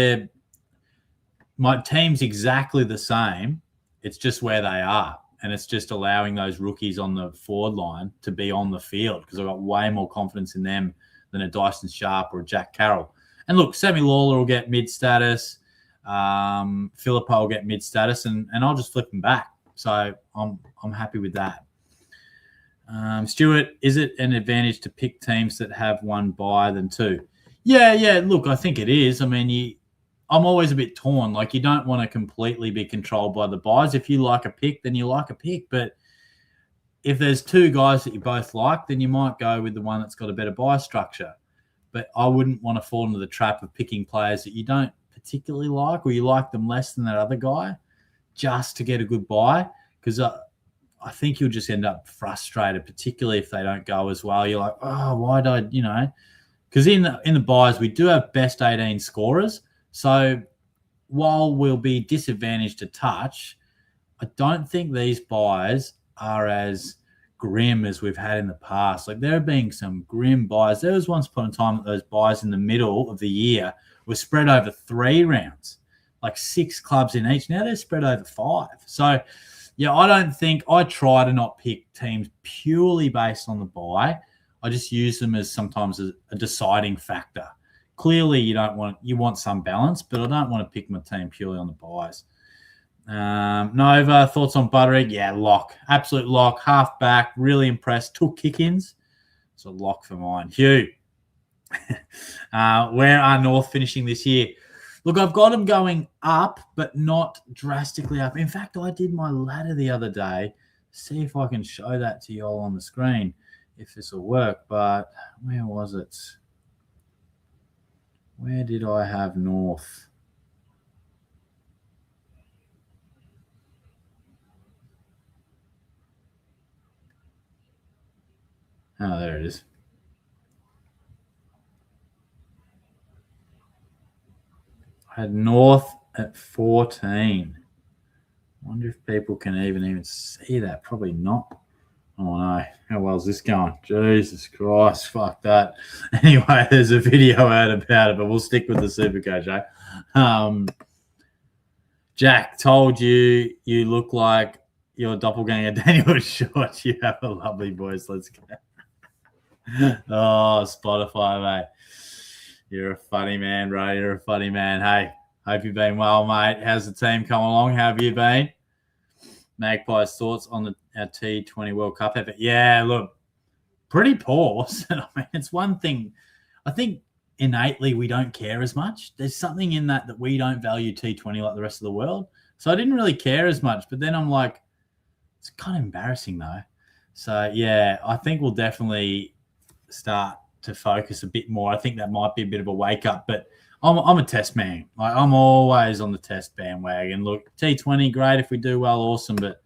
my team's exactly the same. It's just where they are. And it's just allowing those rookies on the forward line to be on the field because I've got way more confidence in them than a Dyson Sharp or a Jack Carroll. And look, Sammy Lawler will get mid-status. Filippo will get mid-status. And I'll just flip them back. So I'm happy with that. Stuart, is it an advantage to pick teams that have one bye than 2? Yeah. Look, I think it is. I mean, I'm always a bit torn. Like, you don't want to completely be controlled by the buys. If you like a pick, then you like a pick. But if there's 2 guys that you both like, then you might go with the one that's got a better buy structure. But I wouldn't want to fall into the trap of picking players that you don't particularly like or you like them less than that other guy just to get a good buy. Because I think you'll just end up frustrated, particularly if they don't go as well. You're like, oh, why did I, because in the buys, we do have best 18 scorers. So while we'll be disadvantaged to touch, I don't think these buys are as grim as we've had in the past. Like, there have been some grim buys. There was once upon a time that those buys in the middle of the year were spread over 3 rounds, like 6 clubs in each. Now they're spread over 5. So, yeah, I try to not pick teams purely based on the buy. I just use them as sometimes a deciding factor. Clearly, you want some balance, but I don't want to pick my team purely on the buys. Nova, thoughts on Butterick? Yeah, lock. Absolute lock. Half back. Really impressed. Took kick-ins. It's a lock for mine. Hugh, where are North finishing this year? Look, I've got them going up, but not drastically up. In fact, I did my ladder the other day. See if I can show that to you all on the screen, if this will work. But where was it? Where did I have North? Oh, there it is. I had North at 14. Wonder if people can even see that. Probably not. Oh, no. How well is this going? Jesus Christ. Fuck that. Anyway, there's a video out about it, but we'll stick with the SuperCoach, eh? Jack, told you look like your doppelganger Daniel Short. You have a lovely voice. Let's go. Oh, Spotify, mate. You're a funny man, bro. You're a funny man. Hey, hope you've been well, mate. How's the team come along? How have you been? Magpies, thoughts on our T20 World Cup effort? Yeah, look, pretty poor, wasn't it? I mean, it's one thing. I think innately we don't care as much. There's something in that we don't value T20 like the rest of the world. So I didn't really care as much. But then I'm like, it's kind of embarrassing though. So, yeah, I think we'll definitely start to focus a bit more. I think that might be a bit of a wake up, but I'm a test man. Like, I'm always on the test bandwagon. Look, T20, great if we do well, awesome, but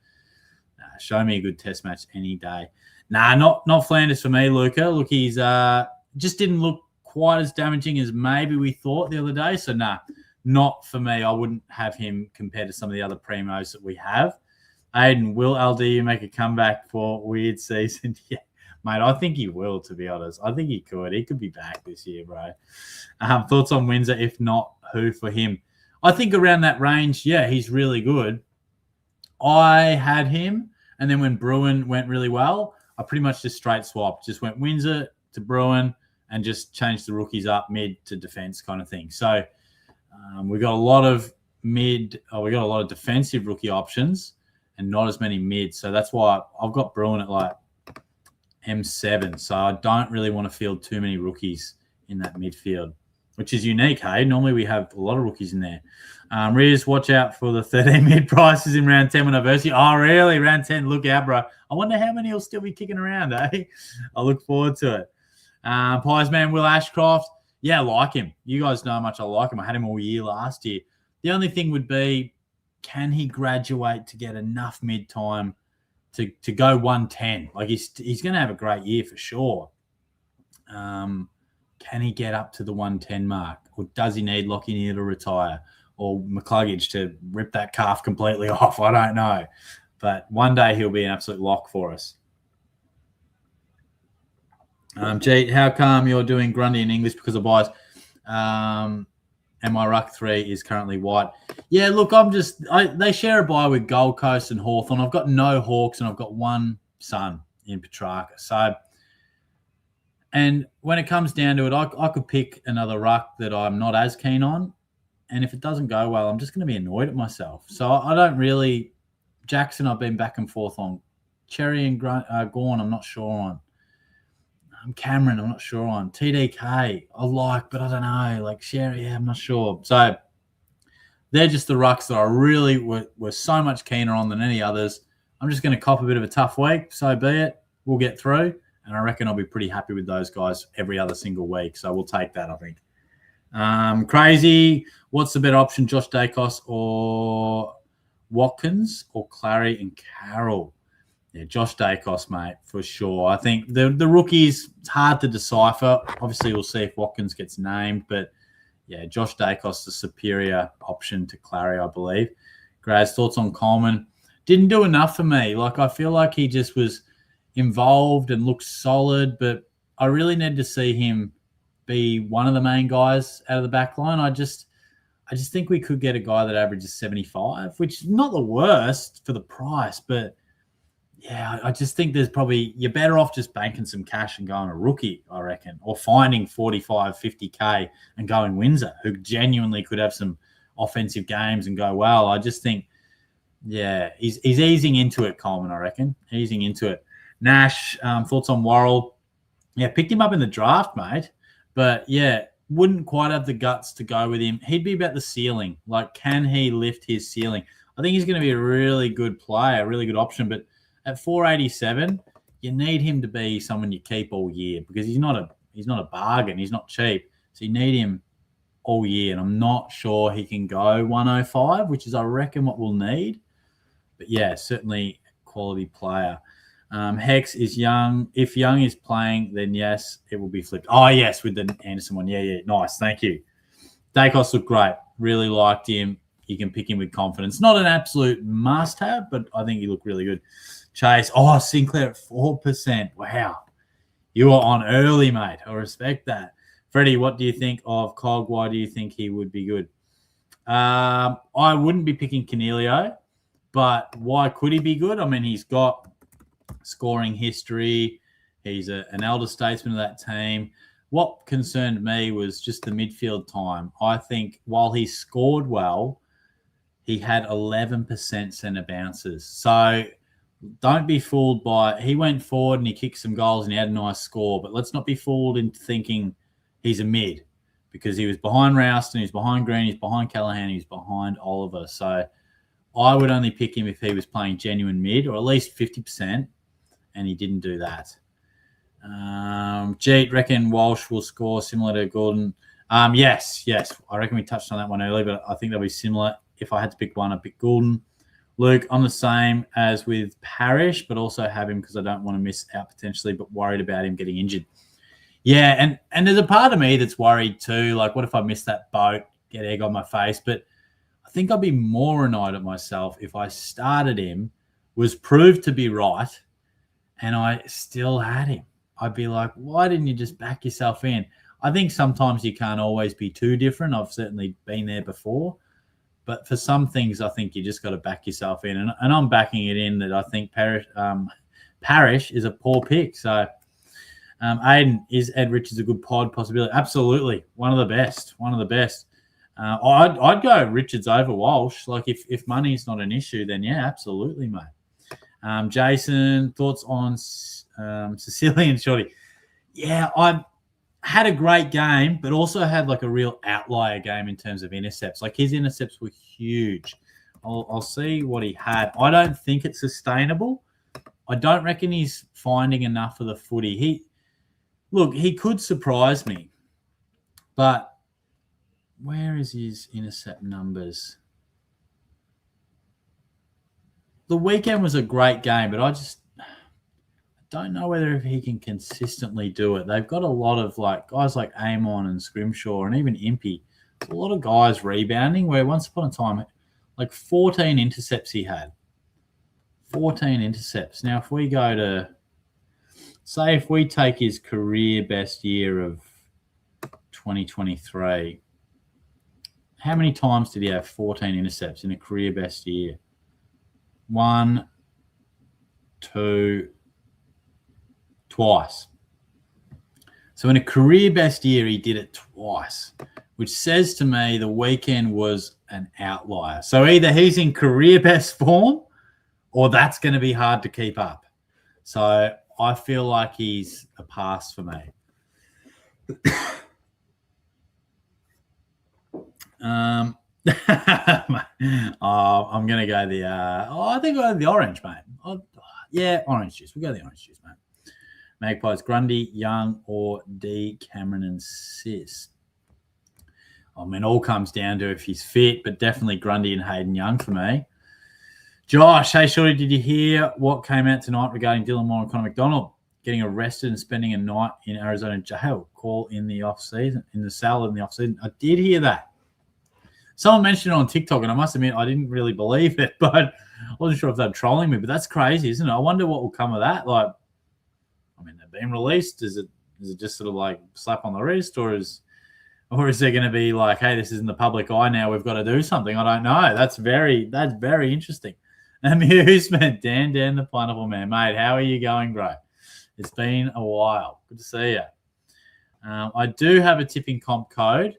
show me a good test match any day. Not Flanders for me, Luca. Look, he's just didn't look quite as damaging as maybe we thought the other day. So, not for me. I wouldn't have him compared to some of the other primos that we have. Aiden, will LDU make a comeback for weird season? Yeah. Mate, I think he will, to be honest. I think he could. He could be back this year, bro. Thoughts on Windsor? If not, who for him? I think around that range, yeah, he's really good. I had him, and then when Bruin went really well, I pretty much just straight swapped. Just went Windsor to Bruin and just changed the rookies up mid to defense kind of thing. So we got a lot of defensive rookie options and not as many mid. So that's why I've got Bruin at like M7. So I don't really want to field too many rookies in that midfield, which is unique, hey? Normally we have a lot of rookies in there. Riz, watch out for the 13 mid prices in round 10 when I verse you. Oh, really? Round 10, look out, bro. I wonder how many will still be kicking around, eh? I look forward to it. Pies Man, Will Ashcroft. Yeah, I like him. You guys know how much I like him. I had him all year last year. The only thing would be, can he graduate to get enough mid time to go 110? Like he's going to have a great year for sure. Can he get up to the 110 mark? Or does he need Lockie Neal to retire? Or McCluggage to rip that calf completely off? I don't know. But one day he'll be an absolute lock for us. Jeet, how come you're doing Grundy in English because of bias? And my ruck 3 is currently white. Yeah, look, they share a bye with Gold Coast and Hawthorn. I've got no Hawks and I've got one son in Petrarca. So, and when it comes down to it, I could pick another ruck that I'm not as keen on. And if it doesn't go well, I'm just going to be annoyed at myself. So I don't really – Jackson I've been back and forth on. Cherry and Gorn I'm not sure on. Cameron I'm not sure on. TDK I like, but I don't know. Like Sherry, yeah, I'm not sure. So they're just the rucks that I really were so much keener on than any others. I'm just going to cop a bit of a tough week. So be it. We'll get through. And I reckon I'll be pretty happy with those guys every other single week. So we'll take that, I think. Crazy. What's the better option, Josh Dacos or Watkins or Clary and Carroll? Yeah, Josh Dacos, mate, for sure. I think the rookies, it's hard to decipher. Obviously, we'll see if Watkins gets named. But, yeah, Josh Dacos, the superior option to Clary, I believe. Graz, thoughts on Coleman? Didn't do enough for me. Like, I feel like he just was involved and looked solid. But I really need to see him be one of the main guys out of the back line. I just think we could get a guy that averages 75, which is not the worst for the price. But, yeah, I just think there's probably – you're better off just banking some cash and going a rookie, I reckon, or finding 45, 50K and going Windsor, who genuinely could have some offensive games and go well. I just think, yeah, he's easing into it, Coleman, I reckon, easing into it. Nash, thoughts on Worrell? Yeah, picked him up in the draft, mate. But, yeah, wouldn't quite have the guts to go with him. He'd be about the ceiling. Like, can he lift his ceiling? I think he's going to be a really good player, a really good option. But at 487, you need him to be someone you keep all year because he's not a bargain. He's not cheap. So you need him all year. And I'm not sure he can go 105, which is, I reckon, what we'll need. But, yeah, certainly a quality player. Hex is Young. If Young is playing, then yes, it will be flipped. Oh, yes, with the Anderson one. Yeah, nice. Thank you. Dacos looked great. Really liked him. You can pick him with confidence. Not an absolute must-have, but I think he looked really good. Chase. Oh, Sinclair at 4%. Wow. You are on early, mate. I respect that. Freddie, what do you think of Cog? Why do you think he would be good? I wouldn't be picking Cornelio, but why could he be good? I mean, he's got scoring history. He's an elder statesman of that team. What concerned me was just the midfield time. I think while he scored well, he had 11% centre bounces. So don't be fooled by – he went forward and he kicked some goals and he had a nice score. But let's not be fooled into thinking he's a mid because he was behind Rouston, he's behind Green, he's behind Callaghan, he's behind Oliver. So I would only pick him if he was playing genuine mid or at least 50%, and he didn't do that. Jeet, reckon Walsh will score similar to Gordon. Yes. I reckon we touched on that one earlier, but I think they'll be similar. If I had to pick one, I'd pick Gordon. Luke, I'm the same as with Parrish, but also have him because I don't want to miss out potentially, but worried about him getting injured. Yeah, and there's a part of me that's worried too. Like, what if I miss that boat, get egg on my face? But I think I'd be more annoyed at myself if I started him, was proved to be right, and I still had him. I'd be like, why didn't you just back yourself in? I think sometimes you can't always be too different. I've certainly been there before. But for some things, I think you just got to back yourself in. And I'm backing it in that I think Parrish is a poor pick. So, Aiden, is Ed Richards a good pod possibility? Absolutely. One of the best. I'd go Richards over Walsh. Like, if money's not an issue, then yeah, absolutely, mate. Jason, thoughts on Sicilian Shorty? Yeah, I had a great game, but also had like a real outlier game in terms of intercepts. Like, his intercepts were huge. I'll see what he had. I don't think it's sustainable. I don't reckon he's finding enough of the footy. He could surprise me, but where is his intercept numbers? The weekend was a great game, but I just don't know whether he can consistently do it. They've got a lot of like guys like Amon and Scrimshaw and even Impey. There's a lot of guys rebounding where once upon a time, like 14 intercepts he had. 14 intercepts. Now, if we go to, say, if we take his career best year of 2023, how many times did he have 14 intercepts in a career best year? 1, 2, twice. So in a career best year, he did it twice, which says to me the weekend was an outlier. So either he's in career best form or that's going to be hard to keep up. So I feel like he's a pass for me. I'm going to go I think I'll go the orange, mate. Orange juice. We'll go the orange juice, mate. Magpies, Grundy, Young, or D, Cameron and Sis. I mean, all comes down to if he's fit, but definitely Grundy and Hayden Young for me. Josh, hey, Shorty, did you hear what came out tonight regarding Dylan Moore and Connor McDonald getting arrested and spending a night in Arizona jail? Call in the off-season, in the cell in the off-season. I did hear that. Someone mentioned it on TikTok, and I must admit I didn't really believe it, but I wasn't sure if they're trolling me. But that's crazy, isn't it? I wonder what will come of that. Like, I mean, they're being released. Is it just sort of like slap on the wrist, or is there going to be like, hey, this is in the public eye now, we've got to do something? I don't know. That's very interesting. Amusement, Dan, the Pineapple Man, mate. How are you going, bro? It's been a while. Good to see you. I do have a tipping comp code.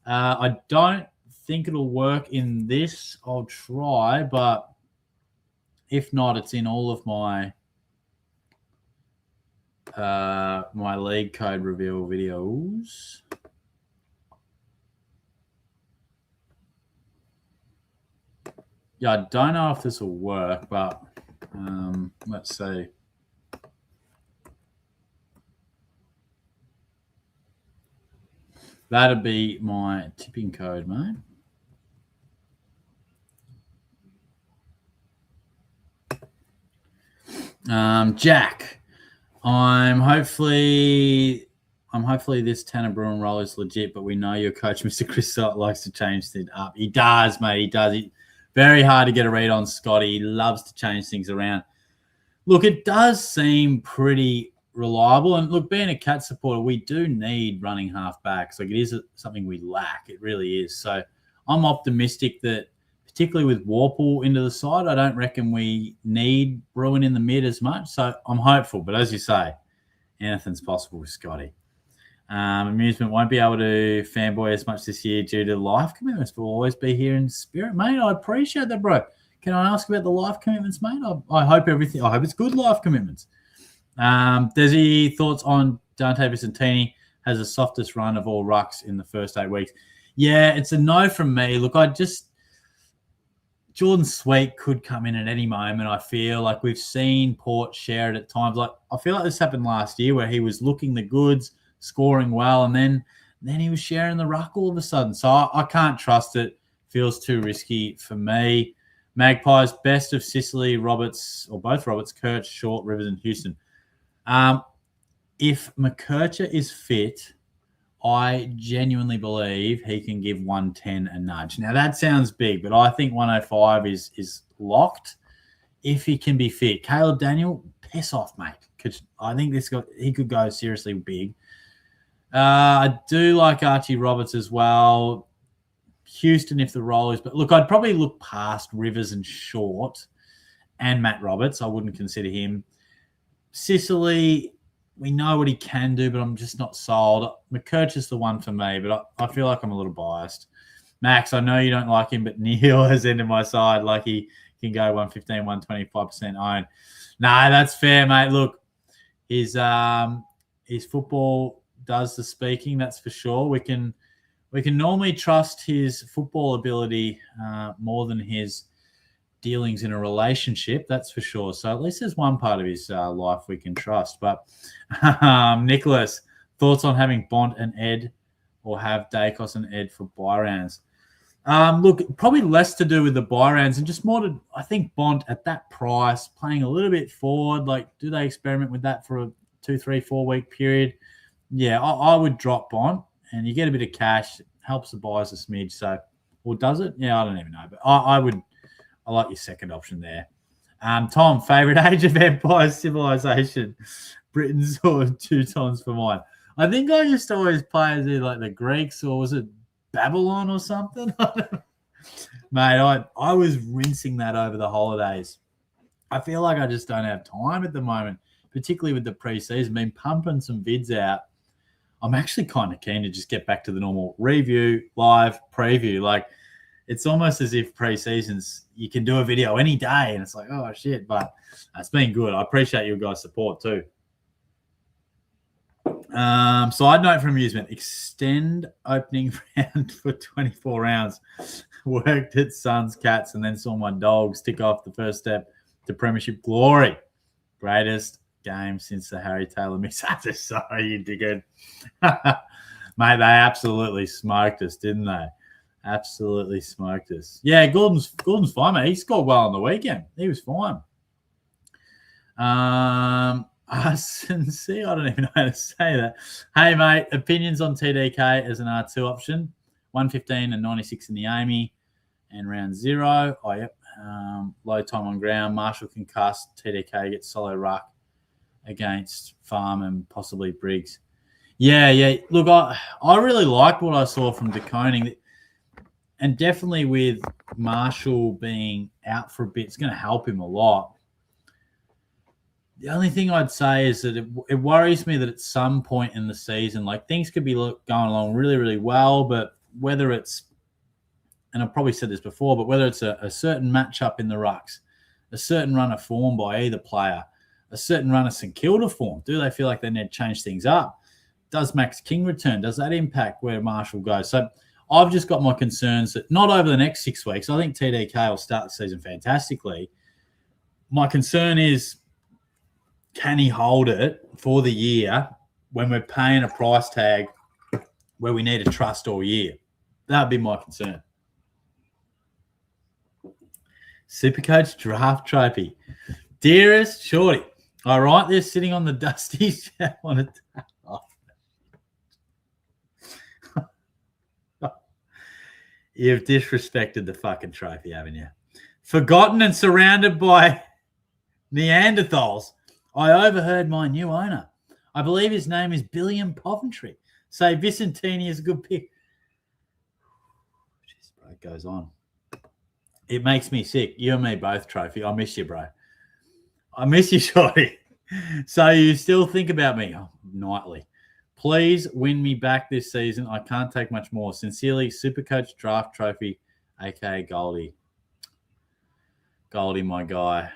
I don't think it'll work in this. I'll try, but if not, it's in all of my my league code reveal videos. Yeah, I don't know if this will work, but let's see. That'd be my tipping code, mate. Jack, I'm hopefully this Tanner Bruin role is legit, but we know your coach, Mr. Chris Sott, likes to change things up. He does, mate. He does. Very hard to get a read on Scotty. He loves to change things around. Look, it does seem pretty reliable. And look, being a Cat supporter, we do need running half-backs. Like, it is something we lack. It really is. So I'm optimistic that, particularly with Warple into the side, I don't reckon we need Bruin in the mid as much. So I'm hopeful. But as you say, anything's possible with Scotty. Amusement won't be able to fanboy as much this year due to life commitments, but will always be here in spirit, mate. I appreciate that, bro. Can I ask about the life commitments, mate? I hope it's good life commitments. Desi, thoughts on Dante Vicentini has the softest run of all rucks in the first 8 weeks? Yeah, it's a no from me. Look, Jordan Sweet could come in at any moment. I feel like we've seen Port share it at times. Like, I feel like this happened last year where he was looking the goods, scoring well, and then he was sharing the ruck all of a sudden. So I can't trust it. Feels too risky for me. Magpies, best of Sicily, Roberts, or both Roberts, Kurtz, Short, Rivers, and Houston. If McKercher is fit, I genuinely believe he can give 110 a nudge. Now, that sounds big, but I think 105 is locked if he can be fit. Caleb Daniel, piss off, mate. Because I think he could go seriously big. I do like Archie Roberts as well. Houston, if the role is, but look, I'd probably look past Rivers and Short and Matt Roberts. I wouldn't consider him. Sicily, we know what he can do, but I'm just not sold. McKirch is the one for me, but I feel like I'm a little biased. Max, I know you don't like him, but Neil has entered my side. Like he can go 115, 125% own. No, that's fair, mate. Look, his football does the speaking, that's for sure. We can normally trust his football ability more than his dealings in a relationship, that's for sure. So at least there's one part of his life we can trust. But Nicholas, thoughts on having Bont and Ed or have Dacos and Ed for buy rounds? Look, probably less to do with the buy rounds and just more to, I think, Bont at that price, playing a little bit forward. Like, do they experiment with that for a 2, 3, 4 week period? Yeah, I would drop Bont and you get a bit of cash, helps the buyers a smidge. So, or does it? Yeah, I don't even know. But I like your second option there. Tom, favourite Age of Empires civilization, Britons or Teutons for mine? I think I used to always play as either like the Greeks or was it Babylon or something? Mate, I was rinsing that over the holidays. I feel like I just don't have time at the moment, particularly with the preseason. Been pumping some vids out. I'm actually kind of keen to just get back to the normal review, live, preview. Like, it's almost as if preseasons, you can do a video any day, and it's like, oh, shit. But it's been good. I appreciate your guys' support too. Side note for amusement, extend opening round for 24 rounds. Worked at Suns, Cats, and then saw my Dogs tick off the first step to premiership glory. Greatest game since the Harry Taylor miss. Sorry, you dickhead. Mate, they absolutely smoked us, didn't they? Absolutely smoked us. Yeah, Gordon's fine, mate. He scored well on the weekend. He was fine. See, I don't even know how to say that. Hey, mate, opinions on TDK as an R2 option. 115 and 96 in the Amy and round 0. Oh, yep. Low time on ground. Marshall concussed. TDK gets solo ruck against Farm and possibly Briggs. Yeah. Look, I really liked what I saw from De Koning. And definitely with Marshall being out for a bit, it's going to help him a lot. The only thing I'd say is that it worries me that at some point in the season, like things could be going along really, really well, but whether it's, and I've probably said this before, but whether it's a certain matchup in the rucks, a certain run of form by either player, a certain run of St Kilda form, do they feel like they need to change things up? Does Max King return? Does that impact where Marshall goes? So I've just got my concerns that not over the next 6 weeks. I think TDK will start the season fantastically. My concern is, can he hold it for the year when we're paying a price tag where we need a trust all year? That would be my concern. SuperCoach draft trophy. Dearest Shorty, I write this sitting on the dusty chat on a You've disrespected the fucking trophy, haven't you? Forgotten and surrounded by Neanderthals. I overheard my new owner. I believe his name is Billiam Poventry. Say Vicentini is a good pick. Jeez, bro, it goes on. It makes me sick. You and me both, Trophy. I miss you, bro. I miss you, Shorty. So you still think about me nightly. Please win me back this season. I can't take much more. Sincerely, SuperCoach Draft Trophy, a.k.a. Goldie. Goldie, my guy.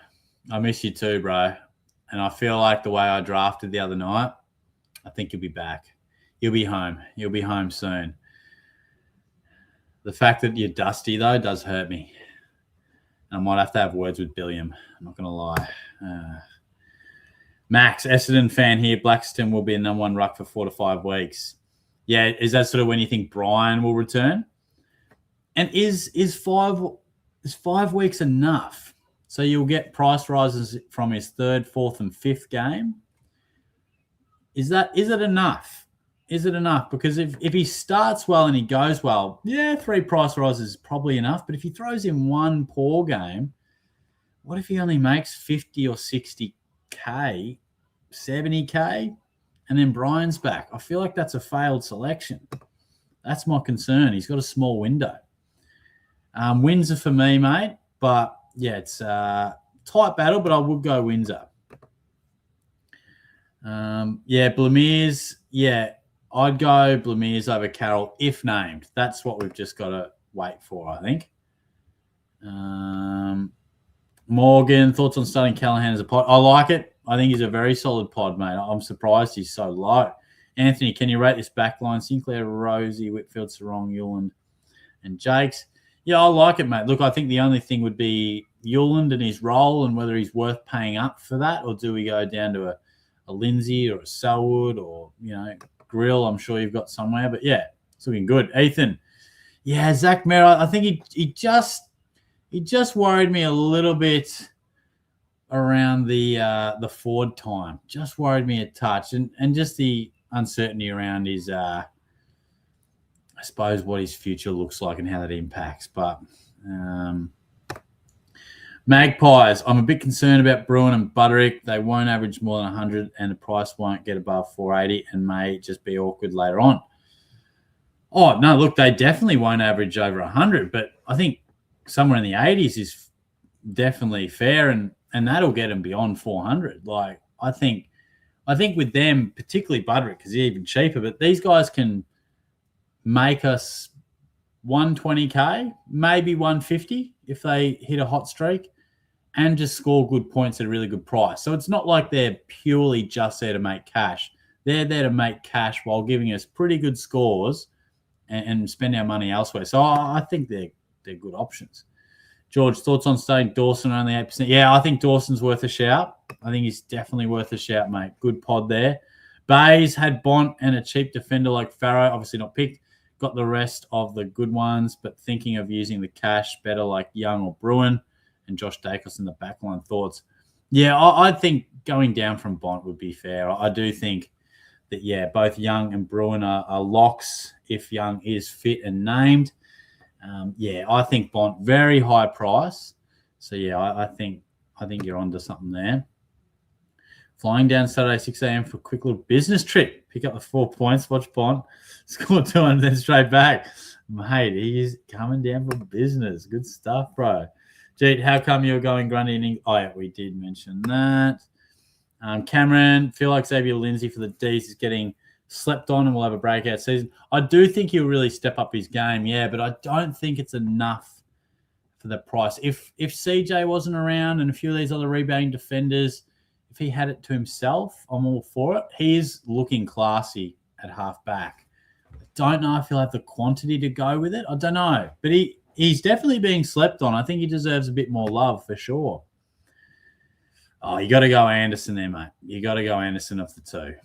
I miss you too, bro. And I feel like the way I drafted the other night, I think you'll be back. You'll be home. You'll be home soon. The fact that you're dusty, though, does hurt me. I might have to have words with Billiam. I'm not going to lie. Max, Essendon fan here. Blackstone will be a number 1 ruck for 4 to 5 weeks. Yeah, is that sort of when you think Brian will return? And is 5 weeks enough? So you'll get price rises from his 3rd, 4th, and 5th game. Is it enough? Is it enough? Because if he starts well and he goes well, yeah, 3 price rises is probably enough. But if he throws in one poor game, what if he only makes 50 or 60 70K, 70K, and then Brian's back. I feel like that's a failed selection. That's my concern. He's got a small window. Windsor for me, mate. But, yeah, it's a tight battle, but I would go Windsor. Blamiers. Yeah, I'd go Blamiers over Carroll if named. That's what we've just got to wait for, I think. Morgan, thoughts on starting Callahan as a pod? I like it. I think he's a very solid pod, mate. I'm surprised he's so low. Anthony, can you rate this back line? Sinclair, Rosie, Whitfield, Sarong, Yuland, and Jakes. Yeah, I like it, mate. Look, I think the only thing would be Yuland and his role and whether he's worth paying up for that, or do we go down to a Lindsay or a Selwood or, Grill, I'm sure you've got somewhere. But, yeah, it's looking good. Ethan. Yeah, Zach Mayer, I think he just worried me a little bit around the forward time. Just worried me a touch. And just the uncertainty around his, I suppose, what his future looks like and how that impacts. But Magpies, I'm a bit concerned about Bruin and Butterick. They won't average more than 100 and the price won't get above 480 and may just be awkward later on. Oh, no, look, they definitely won't average over 100, but I think somewhere in the 80s is definitely fair, and that'll get them beyond 400. Like, I think with them, particularly Butterick, because he's even cheaper, but these guys can make us 120K, maybe 150 if they hit a hot streak, and just score good points at a really good price. So it's not like they're purely just there to make cash. They're there to make cash while giving us pretty good scores and spend our money elsewhere. So I think they're good options. George, thoughts on starting Dawson only 8%? Yeah, I think Dawson's worth a shout. I think he's definitely worth a shout, mate. Good pod there. Bays had Bont and a cheap defender like Farrow, obviously not picked. Got the rest of the good ones, but thinking of using the cash better like Young or Bruin and Josh Dacos in the backline. Thoughts? Yeah, I think going down from Bont would be fair. I do think that, yeah, both Young and Bruin are locks if Young is fit and named. I think Bont, very high price. So, yeah, I think you're onto something there. Flying down Saturday, 6 a.m. for a quick little business trip. Pick up the 4 points, watch Bont, score 200, then straight back. Mate, he's coming down for business. Good stuff, bro. Jeet, how come you're going Grundy? Oh, yeah, we did mention that. Cameron, feel like Xavier Lindsay for the D's is getting slept on and will have a breakout season. I do think he'll really step up his game, yeah, but I don't think it's enough for the price. If CJ wasn't around and a few of these other rebounding defenders, if he had it to himself, I'm all for it. He is looking classy at half back. I don't know if he'll have the quantity to go with it. I don't know, but he's definitely being slept on. I think he deserves a bit more love for sure. Oh, you got to go Anderson there, mate. You got to go Anderson of the two.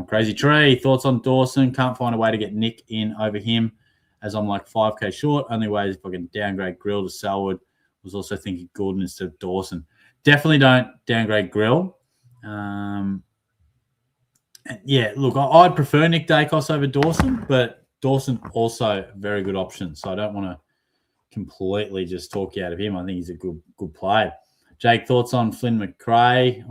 Crazy Tree, thoughts on Dawson? Can't find a way to get Nick in over him as I'm like 5K short. Only way is if I can downgrade Grill to Selwood. Was also thinking Gordon instead of Dawson. Definitely don't downgrade Grill. Look, I'd prefer Nick Dacos over Dawson, but Dawson also a very good option. So I don't want to completely just talk you out of him. I think he's a good play. Jake, thoughts on Finn McRae?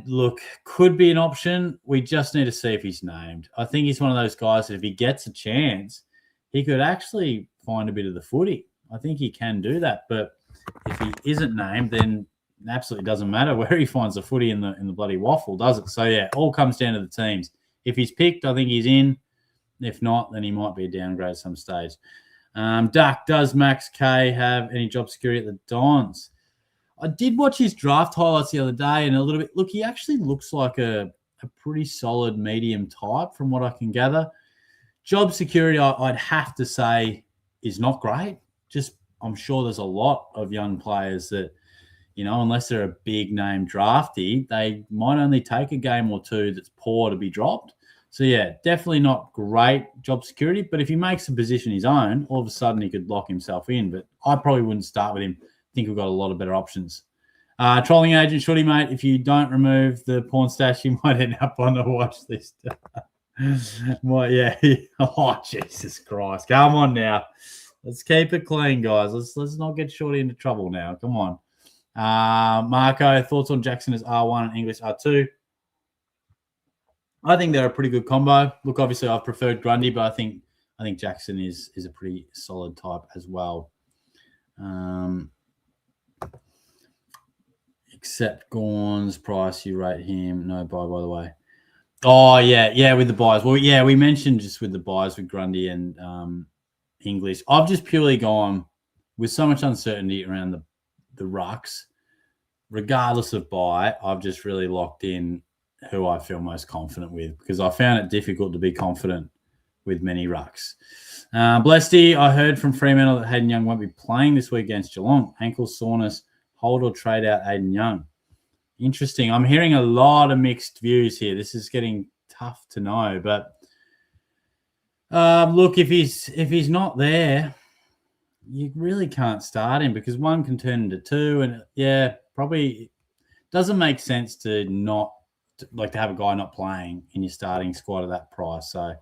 Look, could be an option. We just need to see if he's named. I think he's one of those guys that if he gets a chance, he could actually find a bit of the footy. I think he can do that. But if he isn't named, then it absolutely doesn't matter where he finds the footy in the bloody waffle, does it? So, yeah, all comes down to the teams. If he's picked, I think he's in. If not, then he might be a downgrade at some stage. Duck, does Max K have any job security at the Dons? I did watch his draft highlights the other day and a little bit. Look, he actually looks like a pretty solid medium type from what I can gather. Job security, I'd have to say, is not great. Just I'm sure there's a lot of young players that, unless they're a big name drafty, they might only take a game or two that's poor to be dropped. So, yeah, definitely not great job security. But if he makes a position his own, all of a sudden he could lock himself in. But I probably wouldn't start with him. I think we've got a lot of better options. Trolling agent, Shorty, mate, if you don't remove the porn stash, you might end up on the watch list. Well, yeah. Oh, Jesus Christ. Come on now. Let's keep it clean, guys. Let's not get Shorty into trouble now. Come on. Marco, thoughts on Jackson as R1 and English R2? I think they're a pretty good combo. Look, obviously, I've preferred Grundy, but I think Jackson is a pretty solid type as well. Except Gorn's price, you rate him. No buy, by the way. Oh, yeah, with the buys. Well, yeah, we mentioned just with the buys with Grundy and English. I've just purely gone with so much uncertainty around the rucks. Regardless of buy, I've just really locked in who I feel most confident with because I found it difficult to be confident with many rucks. Blesty, I heard from Fremantle that Hayden Young won't be playing this week against Geelong. Ankle soreness, hold or trade out Hayden Young. Interesting. I'm hearing a lot of mixed views here. This is getting tough to know, but look, if he's not there, you really can't start him because one can turn into two, and probably doesn't make sense to have a guy not playing in your starting squad at that price. So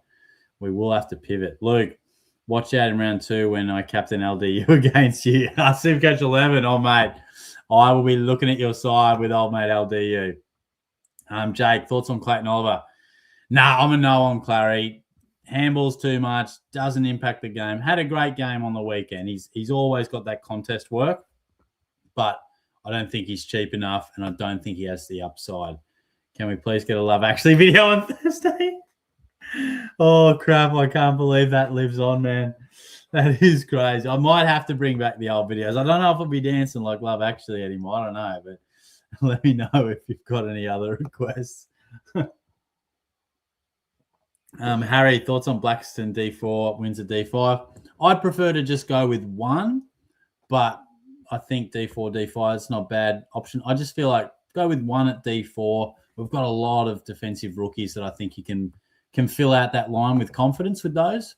we will have to pivot. Luke, watch out in round 2 when I captain LDU against you. SuperCoach 11, mate. I will be looking at your side with old mate LDU. Jake, thoughts on Clayton Oliver? I'm a no on Clary. Handballs too much, doesn't impact the game. Had a great game on the weekend. He's always got that contest work, but I don't think he's cheap enough, and I don't think he has the upside. Can we please get a Love Actually video on Thursday? Oh, crap. I can't believe that lives on, man. That is crazy. I might have to bring back the old videos. I don't know if I'll be dancing like Love Actually anymore. I don't know, but let me know if you've got any other requests. Harry, thoughts on Blackstone D4, Windsor D5? I'd prefer to just go with one, but I think D4, D5 is not a bad option. I just feel like go with one at D4. We've got a lot of defensive rookies that I think you can fill out that line with confidence with those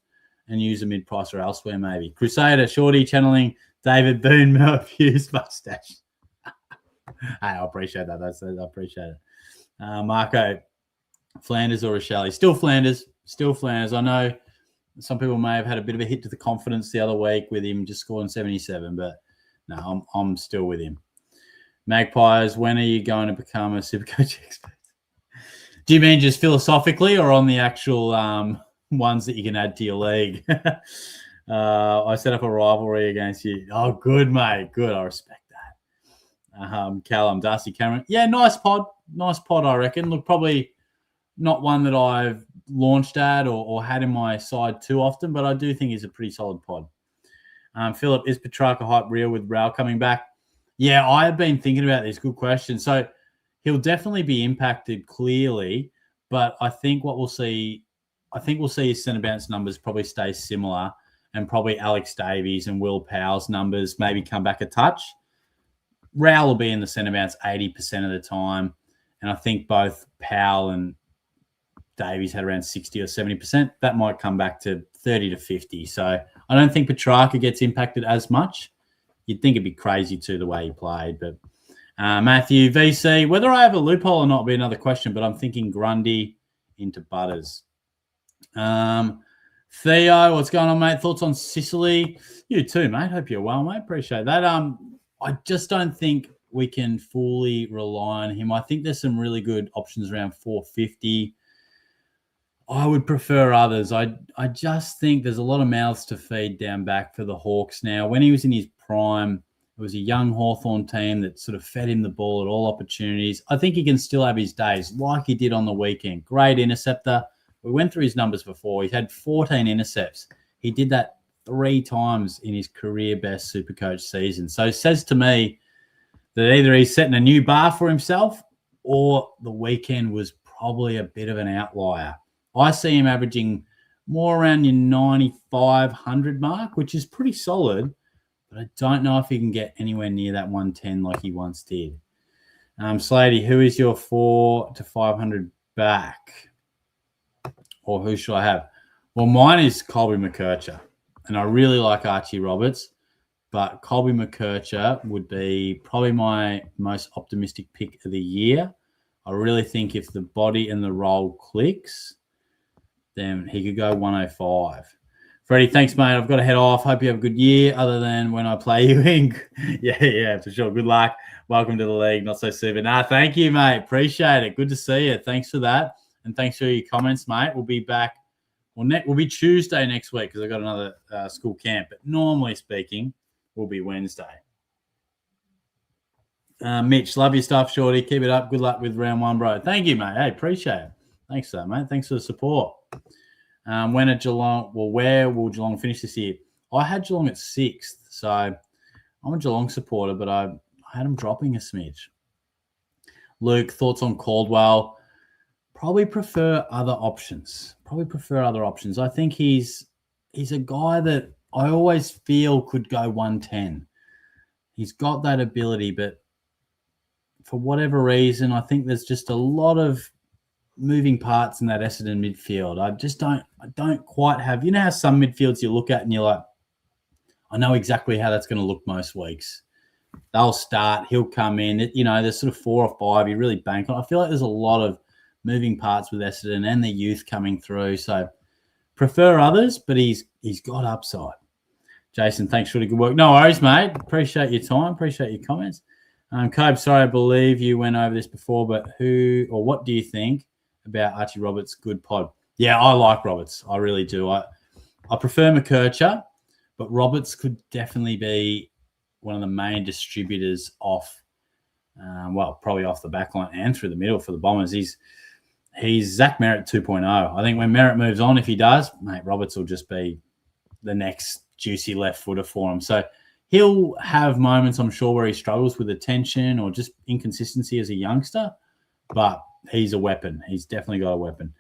and use a mid-price or elsewhere maybe. Crusader, Shorty, channeling David Boone, Mel Hughes mustache. Hey, I appreciate that. I appreciate it. Marco, Flanders or Rochelle? Still Flanders. I know some people may have had a bit of a hit to the confidence the other week with him just scoring 77, but no, I'm still with him. Magpies, when are you going to become a SuperCoach expert? Do you mean just philosophically or on the actual ones that you can add to your league? I set up a rivalry against you. Oh, good, mate. Good. I respect that. Callum, Darcy Cameron. Yeah, nice pod. I reckon. Look, probably not one that I've launched at or had in my side too often, but I do think he's a pretty solid pod. Philip, is Petrarca hype real with Raul coming back? Yeah, I have been thinking about this. Good question. So he'll definitely be impacted clearly, but I think we'll see his centre bounce numbers probably stay similar, and probably Alex Davies and Will Powell's numbers maybe come back a touch. Raul will be in the centre bounce 80% of the time, and I think both Powell and Davies had around 60 or 70%. That might come back to 30 to 50. So I don't think Petrarca gets impacted as much. You'd think it'd be crazy too the way he played, but Matthew, VC, whether I have a loophole or not will be another question, but I'm thinking Grundy into Butters. Theo, what's going on, mate? Thoughts on Sicily? You too, mate. Hope you're well, mate. Appreciate that. I just don't think we can fully rely on him. I think there's some really good options around 450. I would prefer others. I just think there's a lot of mouths to feed down back for the Hawks now. When he was in his prime, it was a young Hawthorn team that sort of fed him the ball at all opportunities. I think he can still have his days like he did on the weekend. Great interceptor. We went through his numbers before. He's had 14 intercepts. He did that 3 times in his career best SuperCoach season. So it says to me that either he's setting a new bar for himself or the weekend was probably a bit of an outlier. I see him averaging more around your 9,500 mark, which is pretty solid, but I don't know if he can get anywhere near that 110 like he once did. Slady, who is your 4 to 500 back? Or who should I have? Well, mine is Colby McKercher, and I really like Archie Roberts, but Colby McKercher would be probably my most optimistic pick of the year. I really think if the body and the roll clicks, then he could go 105. Freddie, thanks, mate. I've got to head off. Hope you have a good year, other than when I play you in. yeah, for sure. Good luck. Welcome to the league. Not so super. Nah, thank you, mate. Appreciate it. Good to see you. Thanks for that. And thanks for your comments, mate. We'll be back. We'll be Tuesday next week because I've got another school camp. But normally speaking, we'll be Wednesday. Mitch, love your stuff, Shorty. Keep it up. Good luck with round 1, bro. Thank you, mate. Hey, appreciate it. Thanks for that, mate. Thanks for the support. When at Geelong, where will Geelong finish this year? I had Geelong at 6th, so I'm a Geelong supporter, but I had them dropping a smidge. Luke, thoughts on Caldwell? Probably prefer other options. I think he's a guy that I always feel could go 110. He's got that ability, but for whatever reason, I think there's just a lot of moving parts in that Essendon midfield. I don't quite have, how some midfields you look at and you're like, I know exactly how that's going to look most weeks. They'll start, he'll come in, there's sort of 4 or 5 you really bank on. I feel like there's a lot of moving parts with Essendon and the youth coming through. So prefer others, but he's got upside. Jason, thanks for the good work. No worries, mate. Appreciate your time. Appreciate your comments. Cobe, sorry, I believe you went over this before, but what do you think about Archie Roberts' good pod? Yeah, I like Roberts. I really do. I prefer McKercher, but Roberts could definitely be one of the main distributors off, probably off the back line and through the middle for the Bombers. He's Zach Merritt 2.0. I think when Merritt moves on, if he does, mate, Roberts will just be the next juicy left footer for him. So he'll have moments, I'm sure, where he struggles with attention or just inconsistency as a youngster, but he's a weapon. He's definitely got a weapon.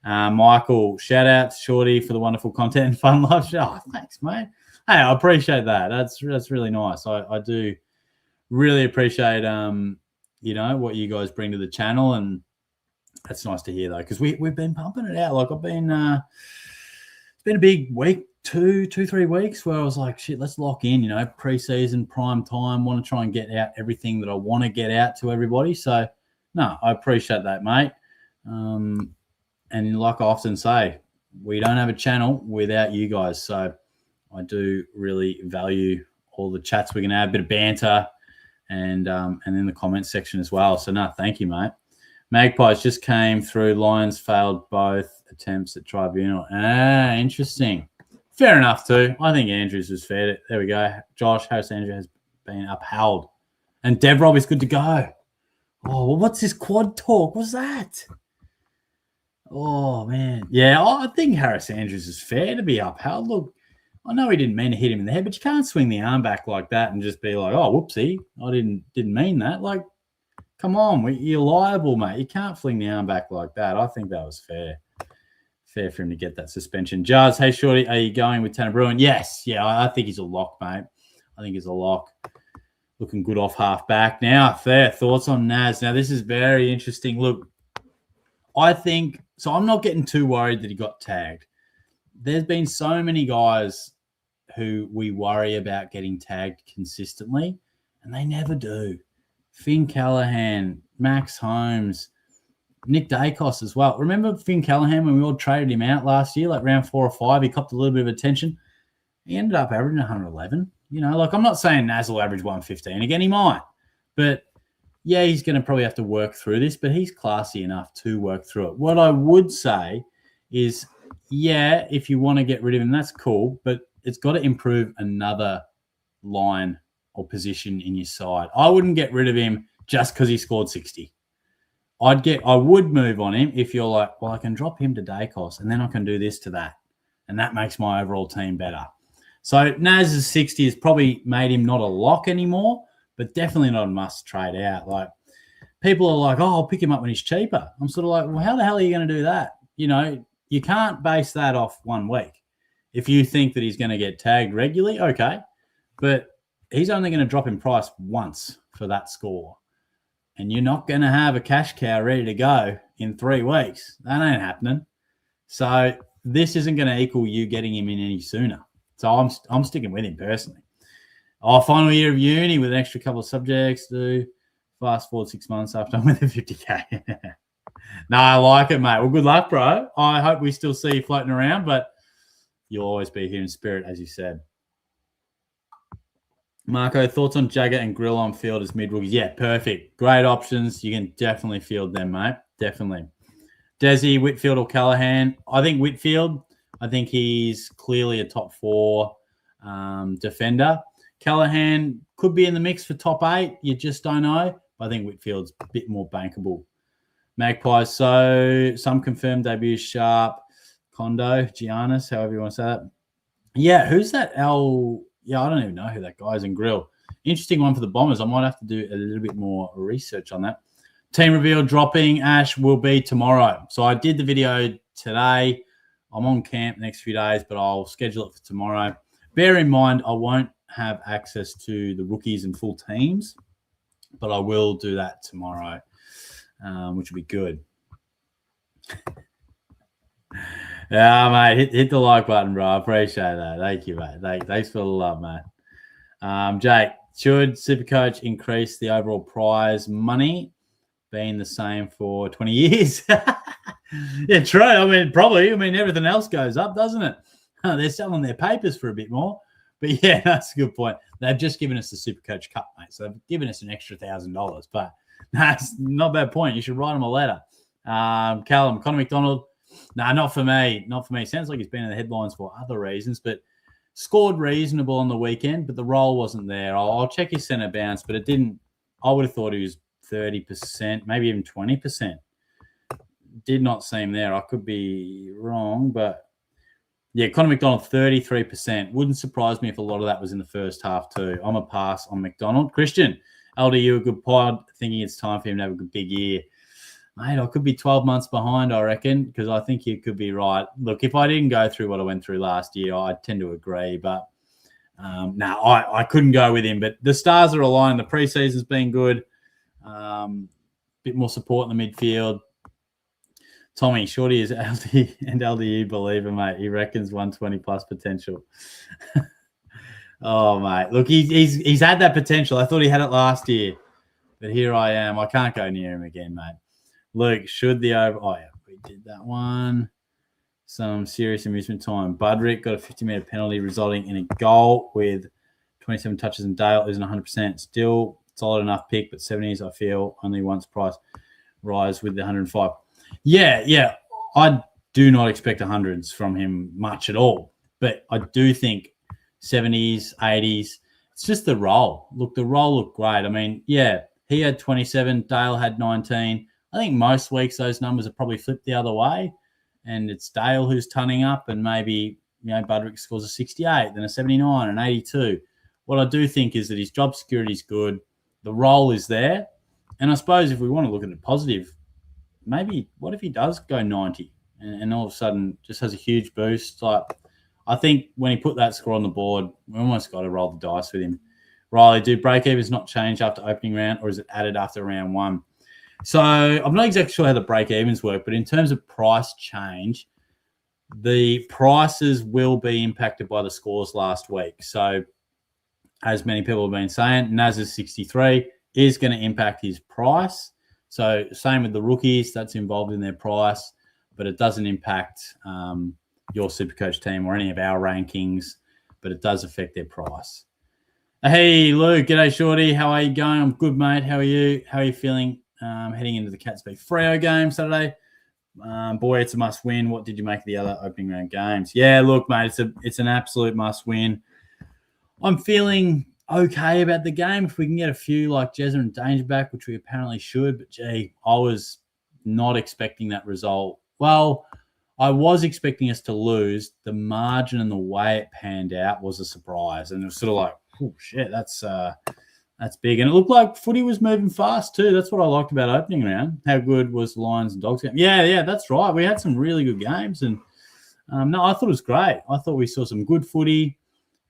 Michael, shout out to Shorty for the wonderful content and fun live show. Oh, thanks, mate. Hey, I appreciate that. That's really nice. I do really appreciate what you guys bring to the channel, and that's nice to hear though, because we've been pumping it out. Like it's been a big week, 3 weeks where I was like, shit, let's lock in, preseason, prime time, want to try and get out everything that I want to get out to everybody. So no, I appreciate that, mate. And like I often say, we don't have a channel without you guys. So I do really value all the chats we're going to have, a bit of banter, and in the comments section as well. So no, thank you, mate. Magpies just came through. Lions failed both attempts at tribunal. Interesting. Fair enough too. I think Andrews was fair. There we go. Josh Harris Andrew has been upheld. And Dev Rob is good to go. Oh, well, what's this quad talk? What's that? Oh, man. Yeah, I think Harris Andrews is fair to be upheld. Look, I know he didn't mean to hit him in the head, but you can't swing the arm back like that and just be like, oh, whoopsie, I didn't mean that. Like, come on, you're liable, mate. You can't fling the arm back like that. I think that was fair. Fair for him to get that suspension. Jars, hey, Shorty, are you going with Tanner Bruin? Yes. Yeah, I think he's a lock, mate. I think he's a lock. Looking good off half back. Now, fair thoughts on Naz. Now, this is very interesting. Look, I think – so I'm not getting too worried that he got tagged. There's been so many guys who we worry about getting tagged consistently, and they never do. Finn Callahan, Max Holmes, Nick Dacos as well. Remember Finn Callahan when we all traded him out last year, like round 4 or 5? He copped a little bit of attention. He ended up averaging 111. I'm not saying Naz will average 115. Again, he might. But, yeah, he's going to probably have to work through this, but he's classy enough to work through it. What I would say is, yeah, if you want to get rid of him, that's cool, but it's got to improve another line or position in your side. I wouldn't get rid of him just because he scored 60. I would move on him if you're like, well, I can drop him to Dacos and then I can do this to that. And that makes my overall team better. So Naz's 60 has probably made him not a lock anymore, but definitely not a must trade out. Like, people are like, oh, I'll pick him up when he's cheaper. I'm sort of like, well, how the hell are you going to do that? You can't base that off 1 week. If you think that he's going to get tagged regularly, okay. But he's only going to drop in price once for that score. And you're not going to have a cash cow ready to go in 3 weeks. That ain't happening. So this isn't going to equal you getting him in any sooner. So I'm sticking with him personally. Final year of uni with an extra couple of subjects. Do fast forward 6 months after I'm with a 50K. No, I like it, mate. Well, good luck, bro. I hope we still see you floating around. But you'll always be here in spirit, as you said. Marco, thoughts on Jagger and Grill on field as mid-rookies? Yeah, perfect. Great options. You can definitely field them, mate. Definitely. Desi, Whitfield or Callahan? I think Whitfield. I think he's clearly a top 4 defender. Callahan could be in the mix for top 8. You just don't know. But I think Whitfield's a bit more bankable. Magpies, so some confirmed debut, Sharp, Kondo, Giannis, however you want to say that. Yeah, who's that L? Yeah, I don't even know who that guy is in Grill. Interesting one for the Bombers. I might have to do a little bit more research on that. Team reveal dropping, Ash, will be tomorrow. So I did the video today. I'm on camp the next few days, but I'll schedule it for tomorrow. Bear in mind, I won't have access to the rookies and full teams, but I will do that tomorrow, which will be good. Yeah, mate, hit the like button, bro. I appreciate that. Thank you, mate. Thanks for the love, mate. Jake, should SuperCoach increase the overall prize money, being the same for 20 years? Yeah, true. I mean, probably. I mean, everything else goes up, doesn't it? They're selling their papers for a bit more. But yeah, that's a good point. They've just given us the SuperCoach Cup, mate. So they've given us an extra $1,000. But that's not a bad point. You should write them a letter. Callum, Connor McDonald. Nah, not for me. Not for me. Sounds like he's been in the headlines for other reasons, but scored reasonable on the weekend, but the role wasn't there. I'll check his centre bounce, but it didn't. I would have thought he was 30%, maybe even 20%. Did not seem there. I could be wrong, but yeah, Connor McDonald, 33%. Wouldn't surprise me if a lot of that was in the first half too. I'm a pass on McDonald. Christian, LDU, a good pod. Thinking it's time for him to have a good big year. Mate, I could be 12 months behind, I reckon, because I think you could be right. Look, if I didn't go through what I went through last year, I tend to agree. But I couldn't go with him. But the stars are aligned. The preseason's been good. Bit more support in the midfield. Tommy, Shorty is LD and LDU believer, mate. He reckons 120 plus potential. Oh, mate. Look, he's had that potential. I thought he had it last year. But here I am. I can't go near him again, mate. Luke, should the over... Oh, yeah, we did that one. Some serious amusement time. Budrick got a 50-metre penalty resulting in a goal with 27 touches, and Dale isn't 100%. Still solid enough pick, but 70s, I feel, only once price rise with the 105. Yeah. I do not expect 100s from him much at all. But I do think 70s, 80s, it's just the role. Look, the role looked great. I mean, yeah, he had 27. Dale had 19. I think most weeks those numbers are probably flipped the other way, and it's Dale who's turning up, and maybe Budrick scores a 68, then a 79, an 82. What I do think is that his job security is good, the role is there, and I suppose if we want to look at it positive, maybe what if he does go 90 and all of a sudden just has a huge boost? Like, I think when he put that score on the board, we almost got to roll the dice with him. Riley, do break-evens not change after opening round, or is it added after round 1? So I'm not exactly sure how the break-evens work, but in terms of price change, the prices will be impacted by the scores last week. So as many people have been saying, Naz's 63 is going to impact his price. So same with the rookies, that's involved in their price, but it doesn't impact your SuperCoach team or any of our rankings, but it does affect their price. Hey, Luke. G'day, Shorty. How are you going? I'm good, mate. How are you? How are you feeling heading into the Cats v Freo game Saturday? Boy, it's a must-win. What did you make of the other opening round games? Yeah, look, mate, it's an absolute must-win. I'm feeling okay about the game. If we can get a few like Jezza and Danger back, which we apparently should, but gee, I was not expecting that result. Well, I was expecting us to lose. The margin and the way it panned out was a surprise, and it was sort of like, oh shit, that's big. And it looked like footy was moving fast too. That's what I liked about opening round. How good was the Lions and Dogs game? Yeah, that's right. We had some really good games, and no, I thought it was great. I thought we saw some good footy.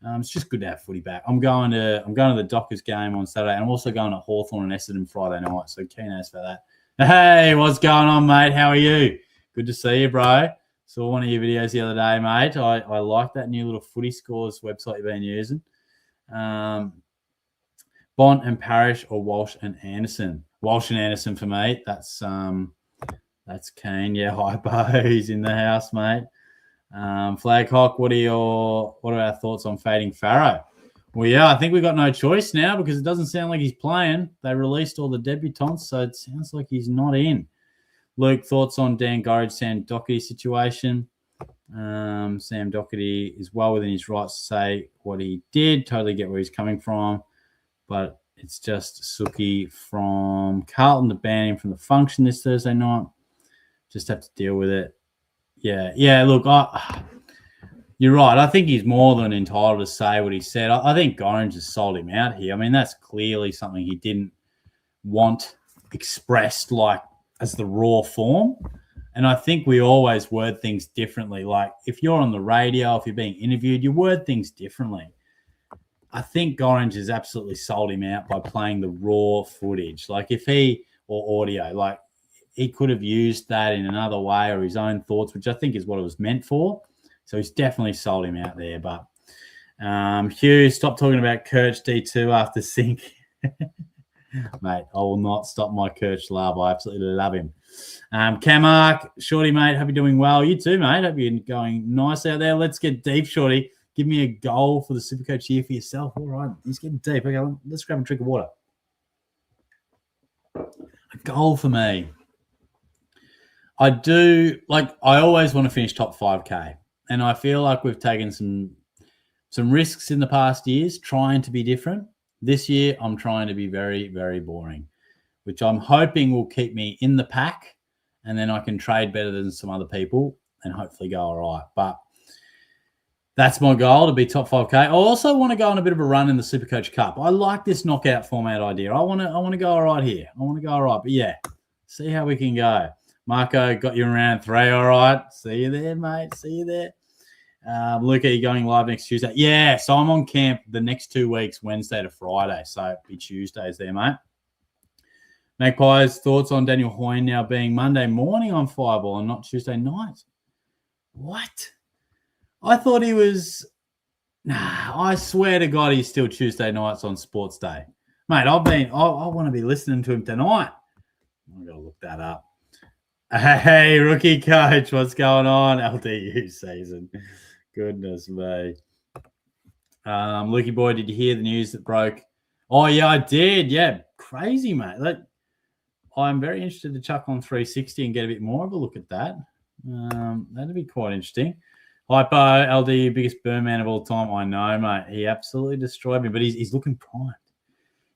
It's just good to have footy back. I'm going to the Dockers game on Saturday, and I'm also going to Hawthorn and Essendon Friday night. So keen as for that. Hey, what's going on, mate? How are you? Good to see you, bro. Saw one of your videos the other day, mate. I like that new little footy scores website you've been using. Bont and Parrish or Walsh and Anderson? Walsh and Anderson for me. That's Kane. Yeah, Hypo. He's in the house, mate. Flaghawk, what are our thoughts on fading Farrow? Well, yeah, I think we've got no choice now because it doesn't sound like he's playing. They released all the debutants, so it sounds like he's not in. Luke, thoughts on Dan Gorridge, Sam Doherty situation? Sam Doherty is well within his rights to say what he did. Totally get where he's coming from, but it's just Suki from Carlton to ban him from the function this Thursday night. Just have to deal with it. Yeah. Look, you're right. I think he's more than entitled to say what he said. I think Gorringe has sold him out here. I mean, that's clearly something he didn't want expressed like as the raw form. And I think we always word things differently. Like if you're on the radio, if you're being interviewed, you word things differently. I think Gorringe has absolutely sold him out by playing the raw footage. Like if or audio, like he could have used that in another way or his own thoughts, which I think is what it was meant for. So he's definitely sold him out there. But Hugh, stop talking about Kirch D2 after sync. Mate, I will not stop my Kirch love. I absolutely love him. Camark, Shorty, mate, hope you're doing well. You too, mate. Hope you're going nice out there. Let's get deep, Shorty. Give me a goal for the SuperCoach here for yourself. All right, he's getting deep. Okay, let's grab a drink of water. A goal for me. I always want to finish top 5K. And I feel like we've taken some risks in the past years trying to be different. This year, I'm trying to be very, very boring, which I'm hoping will keep me in the pack, and then I can trade better than some other people and hopefully go all right. But that's my goal, to be top 5K. I also want to go on a bit of a run in the SuperCoach Cup. I like this knockout format idea. I want to go all right here. I want to go all right. But yeah, see how we can go. Marco, got you in round 3. All right. See you there, mate. See you there. Luke, are you going live next Tuesday? Yeah, so I'm on camp the next 2 weeks, Wednesday to Friday. So it'll be Tuesdays there, mate. Magpies, thoughts on Daniel Hoyne now being Monday morning on Fireball and not Tuesday night? What? I thought he was... Nah, I swear to God he's still Tuesday nights on Sports Day. Mate, I want to be listening to him tonight. I've got to look that up. Hey, rookie coach, what's going on? LDU season. Goodness me. Lukey boy, did you hear the news that broke? Oh, yeah, I did. Yeah, crazy, mate. I'm very interested to chuck on 360 and get a bit more of a look at that. That'd be quite interesting. Hypo, LDU, biggest burn man of all time. I know, mate. He absolutely destroyed me, but he's looking primed.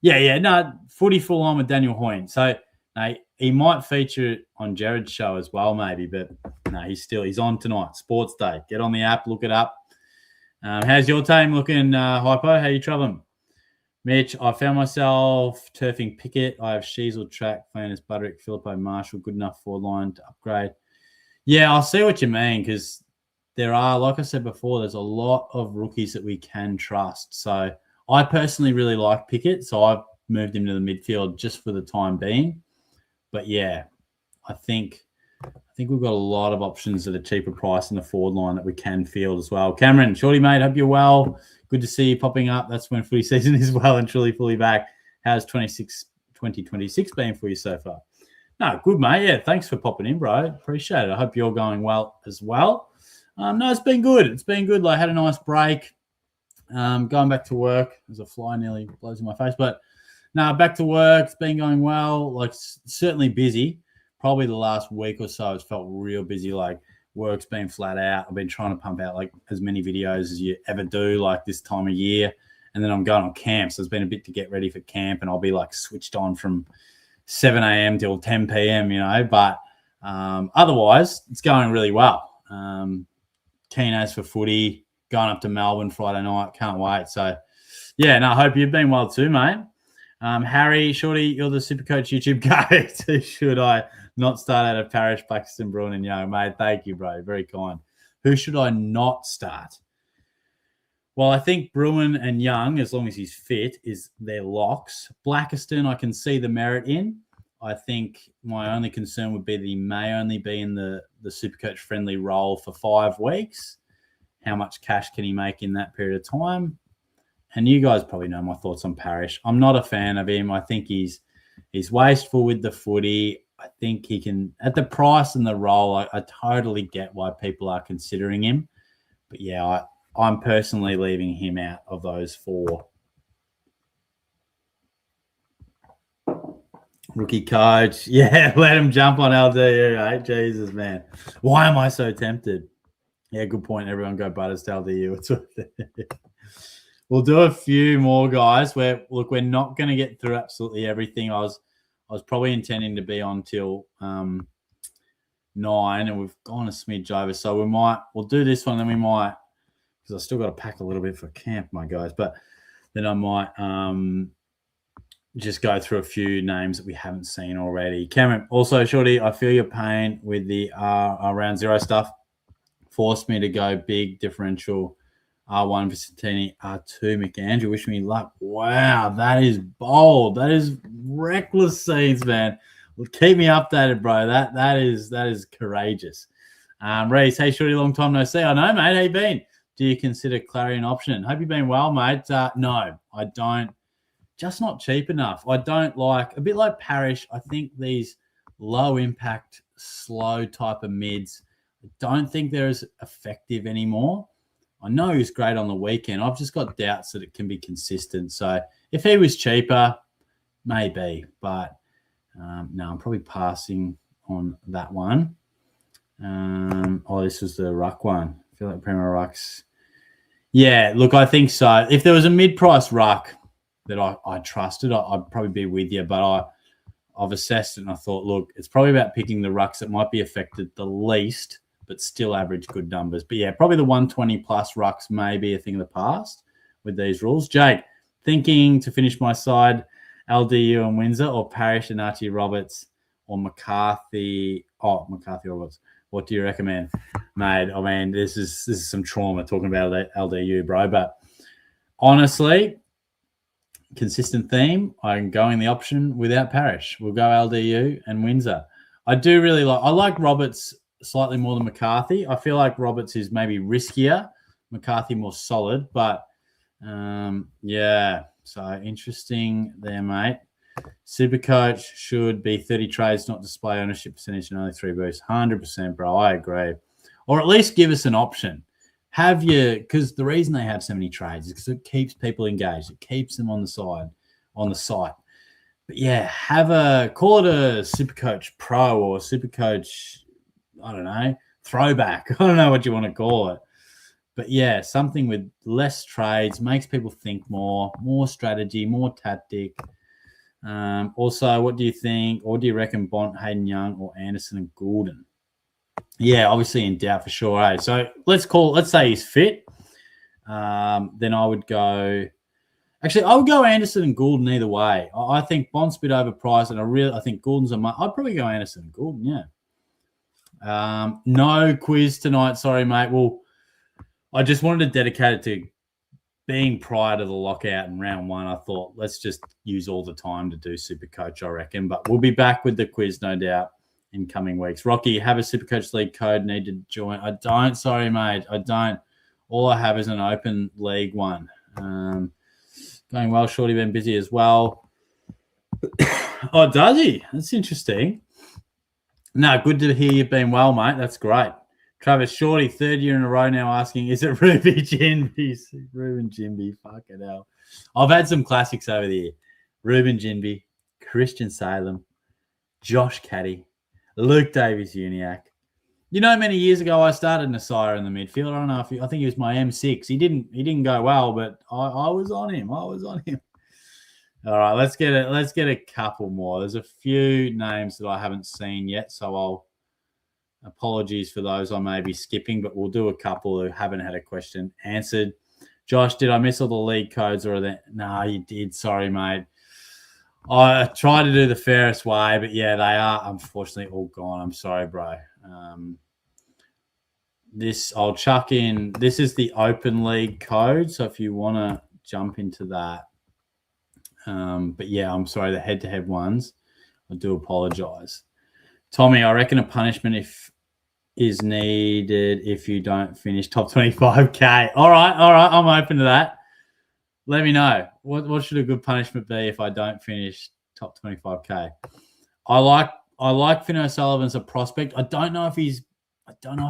Yeah. No, footy full on with Daniel Hoyne. So, no, he might feature on Jared's show as well, maybe, but no, he's on tonight. Sports Day. Get on the app, look it up. How's your team looking, Hypo? How you traveling? Mitch, I found myself turfing Pickett. I have Sheasel, Track, Flanders, Butterick, Filippo, Marshall. Good enough forward line to upgrade. Yeah, I'll see what you mean, because there are, like I said before, there's a lot of rookies that we can trust. So I personally really like Pickett, so I've moved him to the midfield just for the time being. But yeah, I think we've got a lot of options at a cheaper price in the forward line that we can field as well. Cameron, Shorty, mate, hope you're well. Good to see you popping up. That's when footy season is well and truly fully back. How's 2026 been for you so far? No, good, mate. Yeah, thanks for popping in, bro. Appreciate it. I hope you're going well as well. No, it's been good. It's been good. I had a nice break. Going back to work. There's a fly nearly blows in my face, but no, back to work. It's been going well. Certainly busy. Probably the last week or so, it's felt real busy. Work's been flat out. I've been trying to pump out as many videos as you ever do, this time of year. And then I'm going on camp, so it's been a bit to get ready for camp, and I'll be switched on from 7 a.m. till 10 p.m. But otherwise, it's going really well. Keen as for footy. Going up to Melbourne Friday night. Can't wait. So yeah, no, I hope you've been well too, mate. Harry, Shorty, you're the SuperCoach YouTube guy. So should I not start out of Parish, Paxton, Bruin, and Young? Mate, thank you, bro. Very kind. Who should I not start? Well, I think Bruin and Young, as long as he's fit, is their locks. Blackiston, I can see the merit in. I think my only concern would be that he may only be in the SuperCoach friendly role for 5 weeks. How much cash can he make in that period of time? And you guys probably know my thoughts on Parish. I'm not a fan of him. I think he's wasteful with the footy. I think he can, at the price and the role, I totally get why people are considering him. But yeah, I'm personally leaving him out of those 4. Rookie coach. Yeah, let him jump on LDU, right? Jesus, man. Why am I so tempted? Yeah, good point. Everyone go Butters to LDU. It's worth it. We'll do a few more, guys. We're not going to get through absolutely everything. I was probably intending to be on till 9, and we've gone a smidge over. So we'll do this one, then we might, because I still got to pack a little bit for camp, my guys. But then I might just go through a few names that we haven't seen already. Cameron, also, Shorty, I feel your pain with the round 0 stuff. Forced me to go big differential. R1 Vicentini, R2 McAndrew. Wish me luck. Wow, that is bold. That is reckless scenes, man. Well, keep me updated, bro. That is courageous. Reese, hey, Shorty, long time no see. I know, mate. How you been? Do you consider Clary an option? Hope you've been well, mate. No, I don't. Just not cheap enough. I don't like, a bit like Parrish, I think these low impact, slow type of mids, I don't think they're as effective anymore. I know he's great on the weekend. I've just got doubts that it can be consistent. So if he was cheaper, maybe. But no, I'm probably passing on that one. This was the Ruck one. I feel like Premier Rucks. Yeah, look, I think so. If there was a mid-price Ruck that I trusted, I'd probably be with you. But I've assessed it and I thought, look, it's probably about picking the Rucks that might be affected the least, but still average good numbers. But yeah, probably the 120 plus Rucks may be a thing of the past with these rules. Jake, thinking to finish my side, LDU and Windsor, or Parrish and Archie Roberts, or McCarthy. Oh, McCarthy Roberts. What do you recommend, mate? I mean, this is some trauma talking about LDU, bro. But honestly, consistent theme. I'm going the option without Parrish. We'll go LDU and Windsor. I like Roberts slightly more than McCarthy. I feel like Roberts is maybe riskier, McCarthy more solid, but yeah, so interesting there, mate. SuperCoach should be 30 trades, not display ownership percentage and only 3 boosts. 100%, bro. I agree. Or at least give us an option. Because the reason they have so many trades is because it keeps people engaged. It keeps them on the site. But yeah, call it a SuperCoach Pro or SuperCoach, I don't know, throwback. I don't know what you want to call it. But yeah, something with less trades, makes people think more strategy, more tactic. Also, what do you think, or do you reckon Bont, Hayden Young, or Anderson and Goulden? Yeah, obviously in doubt for sure. Eh? So let's say he's fit. Then I would go. Actually, I would go Anderson and Goulden either way. I think Bont's a bit overpriced, and I think Goulden's I'd probably go Anderson and Goulden. Yeah. No quiz tonight. Sorry, mate. Well, I just wanted to dedicate it to being prior to the lockout in round 1. I thought let's just use all the time to do SuperCoach, I reckon. But we'll be back with the quiz, no doubt, in coming weeks. Rocky, have a SuperCoach League code, need to join. I don't. Sorry, mate. I don't. All I have is an open league one. Going well. Shorty been busy as well. Oh, does he? That's interesting. No, good to hear you've been well, mate. That's great. Travis Shorty, 3rd year in a row now asking, is it Ruby Jinby? Ruben Jinby, fucking hell. I've had some classics over the year. Ruben Jinby, Christian Salem, Josh Caddy, Luke Davies-Uniacke. You know, many years ago I started Nasir in the midfield. I don't know I think he was my M6. He didn't go well, but I was on him. All right, let's get a couple more. There's a few names that I haven't seen yet, so apologies for those I may be skipping, but we'll do a couple who haven't had a question answered. Josh, did I miss all the league codes or that? No, you did. Sorry, mate. I tried to do the fairest way, but yeah, they are unfortunately all gone. I'm sorry, bro. I'll chuck in. This is the open league code, so if you want to jump into that. But yeah, I'm sorry, the head-to-head ones, I do apologize. Tommy, I reckon a punishment is needed if you don't finish top 25K. All right, I'm open to that. Let me know. What should a good punishment be if I don't finish top 25K? I I like Finn O'Sullivan as a prospect. I don't know if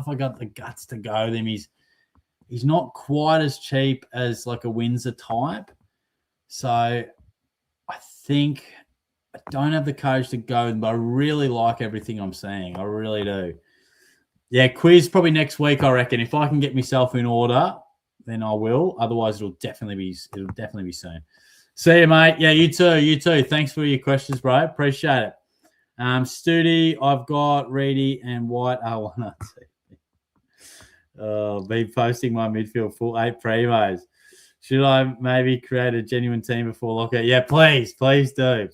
I got the guts to go with him. He's not quite as cheap as like a Windsor type. So I think I don't have the courage to go, but I really like everything I'm seeing. I really do. Yeah, quiz probably next week, I reckon. If I can get myself in order, then I will. Otherwise, it'll definitely be soon. See you, mate. Yeah, you too. Thanks for your questions, bro. Appreciate it. Studi, I've got Reedy and White. Be posting my midfield full 8 primos. Should I maybe create a genuine team before lockout? Yeah, please do.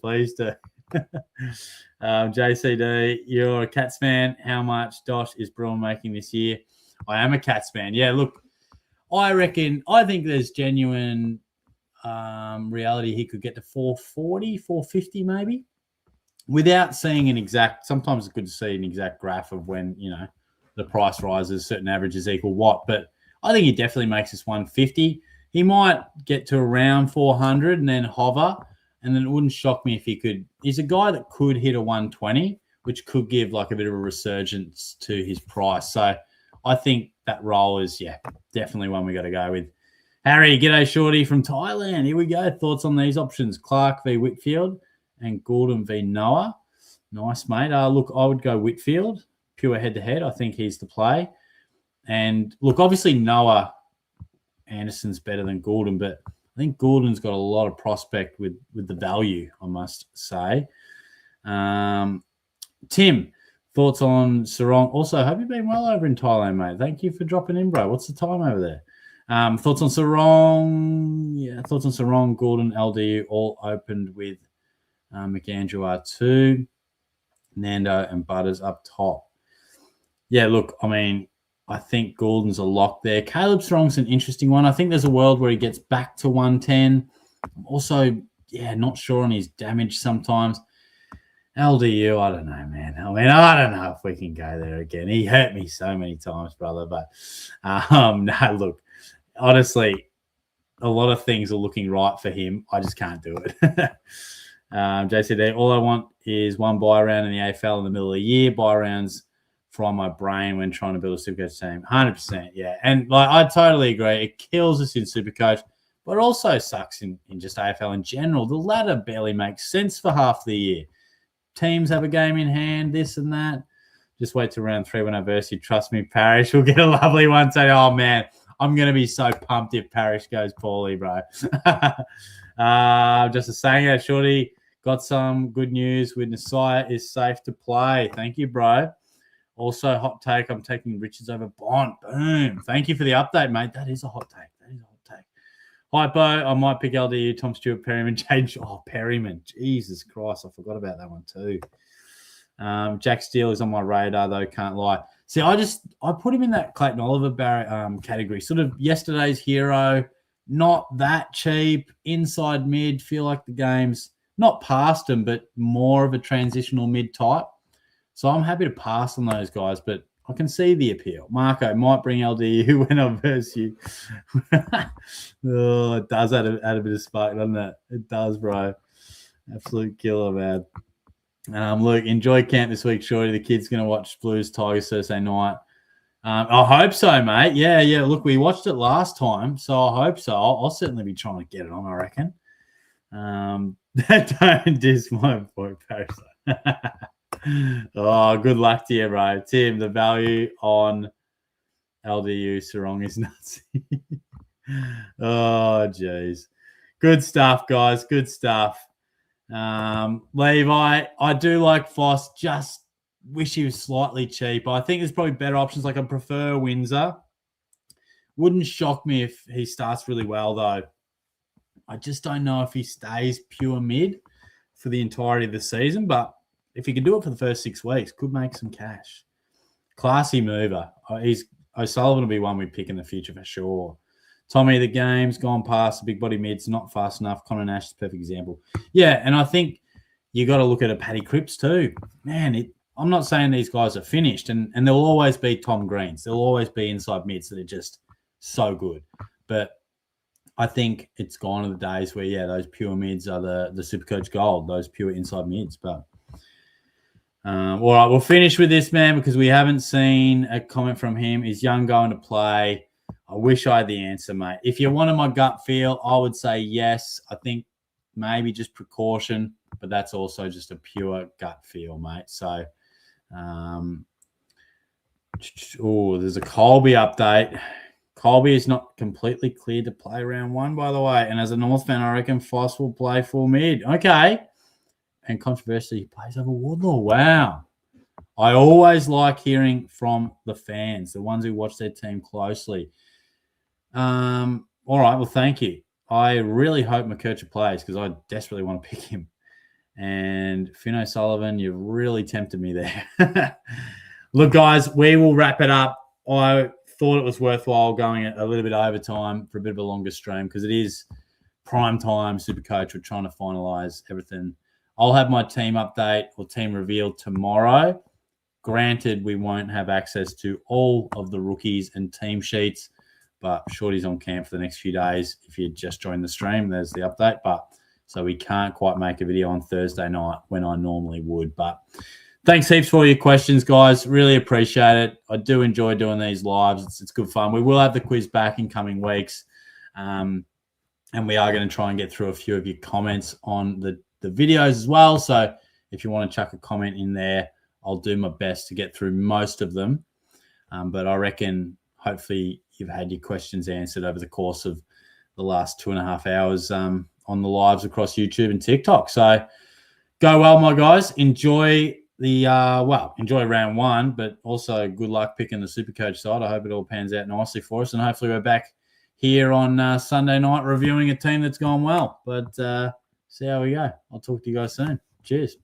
JCD, you're a Cats fan. How much dosh is Bruin making this year? I am a Cats fan. Yeah, look, I think there's genuine reality he could get to 440, 450 maybe, without seeing an exact. Sometimes it's good to see an exact graph of when, the price rises, certain averages equal what. But I think he definitely makes this 150. He might get to around 400 and then hover, and then it wouldn't shock me if he could. He's a guy that could hit a 120, which could give like a bit of a resurgence to his price. So I think that role is, definitely one we got to go with. Harry, g'day, Shorty from Thailand. Here we go. Thoughts on these options? Clark v. Whitfield and Gordon v. Noah. Nice, mate. Look, I would go Whitfield, pure head-to-head. I think he's the play. And, look, obviously Noah Anderson's better than Gordon, but I think Gordon's got a lot of prospect with the value, I must say. Tim, thoughts on Sarong? Also, hope you've been well over in Thailand, mate. Thank you for dropping in, bro. What's the time over there? Thoughts on Sarong? Yeah, thoughts on Sarong, Gordon, LDU, all opened with McAndrew R2, Nando and Butters up top. Yeah, look, I mean, I think Gordon's a lock there. Caleb Strong's an interesting one. I think there's a world where he gets back to 110. I'm also, not sure on his damage sometimes. LDU, I don't know, man. I mean, I don't know if we can go there again. He hurt me so many times, brother. But, no, look, honestly, a lot of things are looking right for him. I just can't do it. JCD, all I want is one buy round in the AFL in the middle of the year. Buy rounds from my brain when trying to build a SuperCoach team. 100%, yeah. And like I totally agree. It kills us in SuperCoach, but it also sucks in just AFL in general. The ladder barely makes sense for half the year. Teams have a game in hand, this and that. Just wait till round 3 when I verse you. Trust me, Parrish will get a lovely one. Say, oh, man, I'm going to be so pumped if Parrish goes poorly, bro. Just a saying, Shorty, got some good news with Nasiah is safe to play. Thank you, bro. Also, hot take, I'm taking Richards over Bond. Boom. Thank you for the update, mate. That is a hot take. Hypo, I might pick LDU, Tom Stewart, Perryman, Jade. Oh, Perryman. Jesus Christ. I forgot about that one too. Jack Steele is on my radar, though. Can't lie. See, I put him in that Clayton Oliver category. Sort of yesterday's hero. Not that cheap. Inside mid. Feel like the game's not past him, but more of a transitional mid type. So I'm happy to pass on those guys, but I can see the appeal. Marco might bring LDU when I verse you. Oh, it does add a bit of spark, doesn't it? It does, bro. Absolute killer, man. Look, enjoy camp this week, Shorty. The kid's going to watch Blues Tigers Thursday night. I hope so, mate. Yeah. Look, we watched it last time, so I hope so. I'll certainly be trying to get it on, I reckon. Don't diss my boy, Paris. Oh, good luck to you, bro. Tim, the value on LDU Sarong is nuts. Oh, jeez. Good stuff, guys. Good stuff. Levi, I do like Foss. Just wish he was slightly cheaper. I think there's probably better options. Like I prefer Windsor. Wouldn't shock me if he starts really well, though. I just don't know if he stays pure mid for the entirety of the season, but if he can do it for the first 6 weeks, could make some cash. Classy mover. O'Sullivan will be one we pick in the future for sure. Tommy, the game's gone past the big body mids, not fast enough. Connor Nash is a perfect example. Yeah, and I think you got to look at a Paddy Cripps too. Man, I'm not saying these guys are finished, and there'll always be Tom Greens. There'll always be inside mids that are just so good. But I think it's gone to the days where, those pure mids are the SuperCoach gold, those pure inside mids. But All right, we'll finish with this, man, because we haven't seen a comment from him. Is Young going to play? I wish I had the answer, mate. If you wanted my gut feel, I would say yes. I think maybe just precaution, but that's also just a pure gut feel, mate. So, there's a Colby update. Colby is not completely cleared to play round 1, by the way. And as a North fan, I reckon Foss will play full mid. Okay. And controversially, he plays over Wardlaw. Wow. I always like hearing from the fans, the ones who watch their team closely. All right. Well, thank you. I really hope McKercher plays because I desperately want to pick him. And Finn O'Sullivan, you've really tempted me there. Look, guys, we will wrap it up. I thought it was worthwhile going a little bit overtime for a bit of a longer stream because it is prime time, SuperCoach. We're trying to finalise everything. I'll have my team update or team reveal tomorrow. Granted, we won't have access to all of the rookies and team sheets, but Shorty's on camp for the next few days. If you just joined the stream, there's the update. But so we can't quite make a video on Thursday night when I normally would. But thanks heaps for all your questions, guys. Really appreciate it. I do enjoy doing these lives. It's good fun. We will have the quiz back in coming weeks. And we are going to try and get through a few of your comments on the videos as well. So if you want to chuck a comment in there, I'll do my best to get through most of them. But I reckon hopefully you've had your questions answered over the course of the last 2.5 hours on the lives across YouTube and TikTok. So go well, my guys. Enjoy enjoy round 1, but also good luck picking the SuperCoach side. I hope it all pans out nicely for us. And hopefully we're back here on Sunday night reviewing a team that's gone well. But see how we go. I'll talk to you guys soon. Cheers.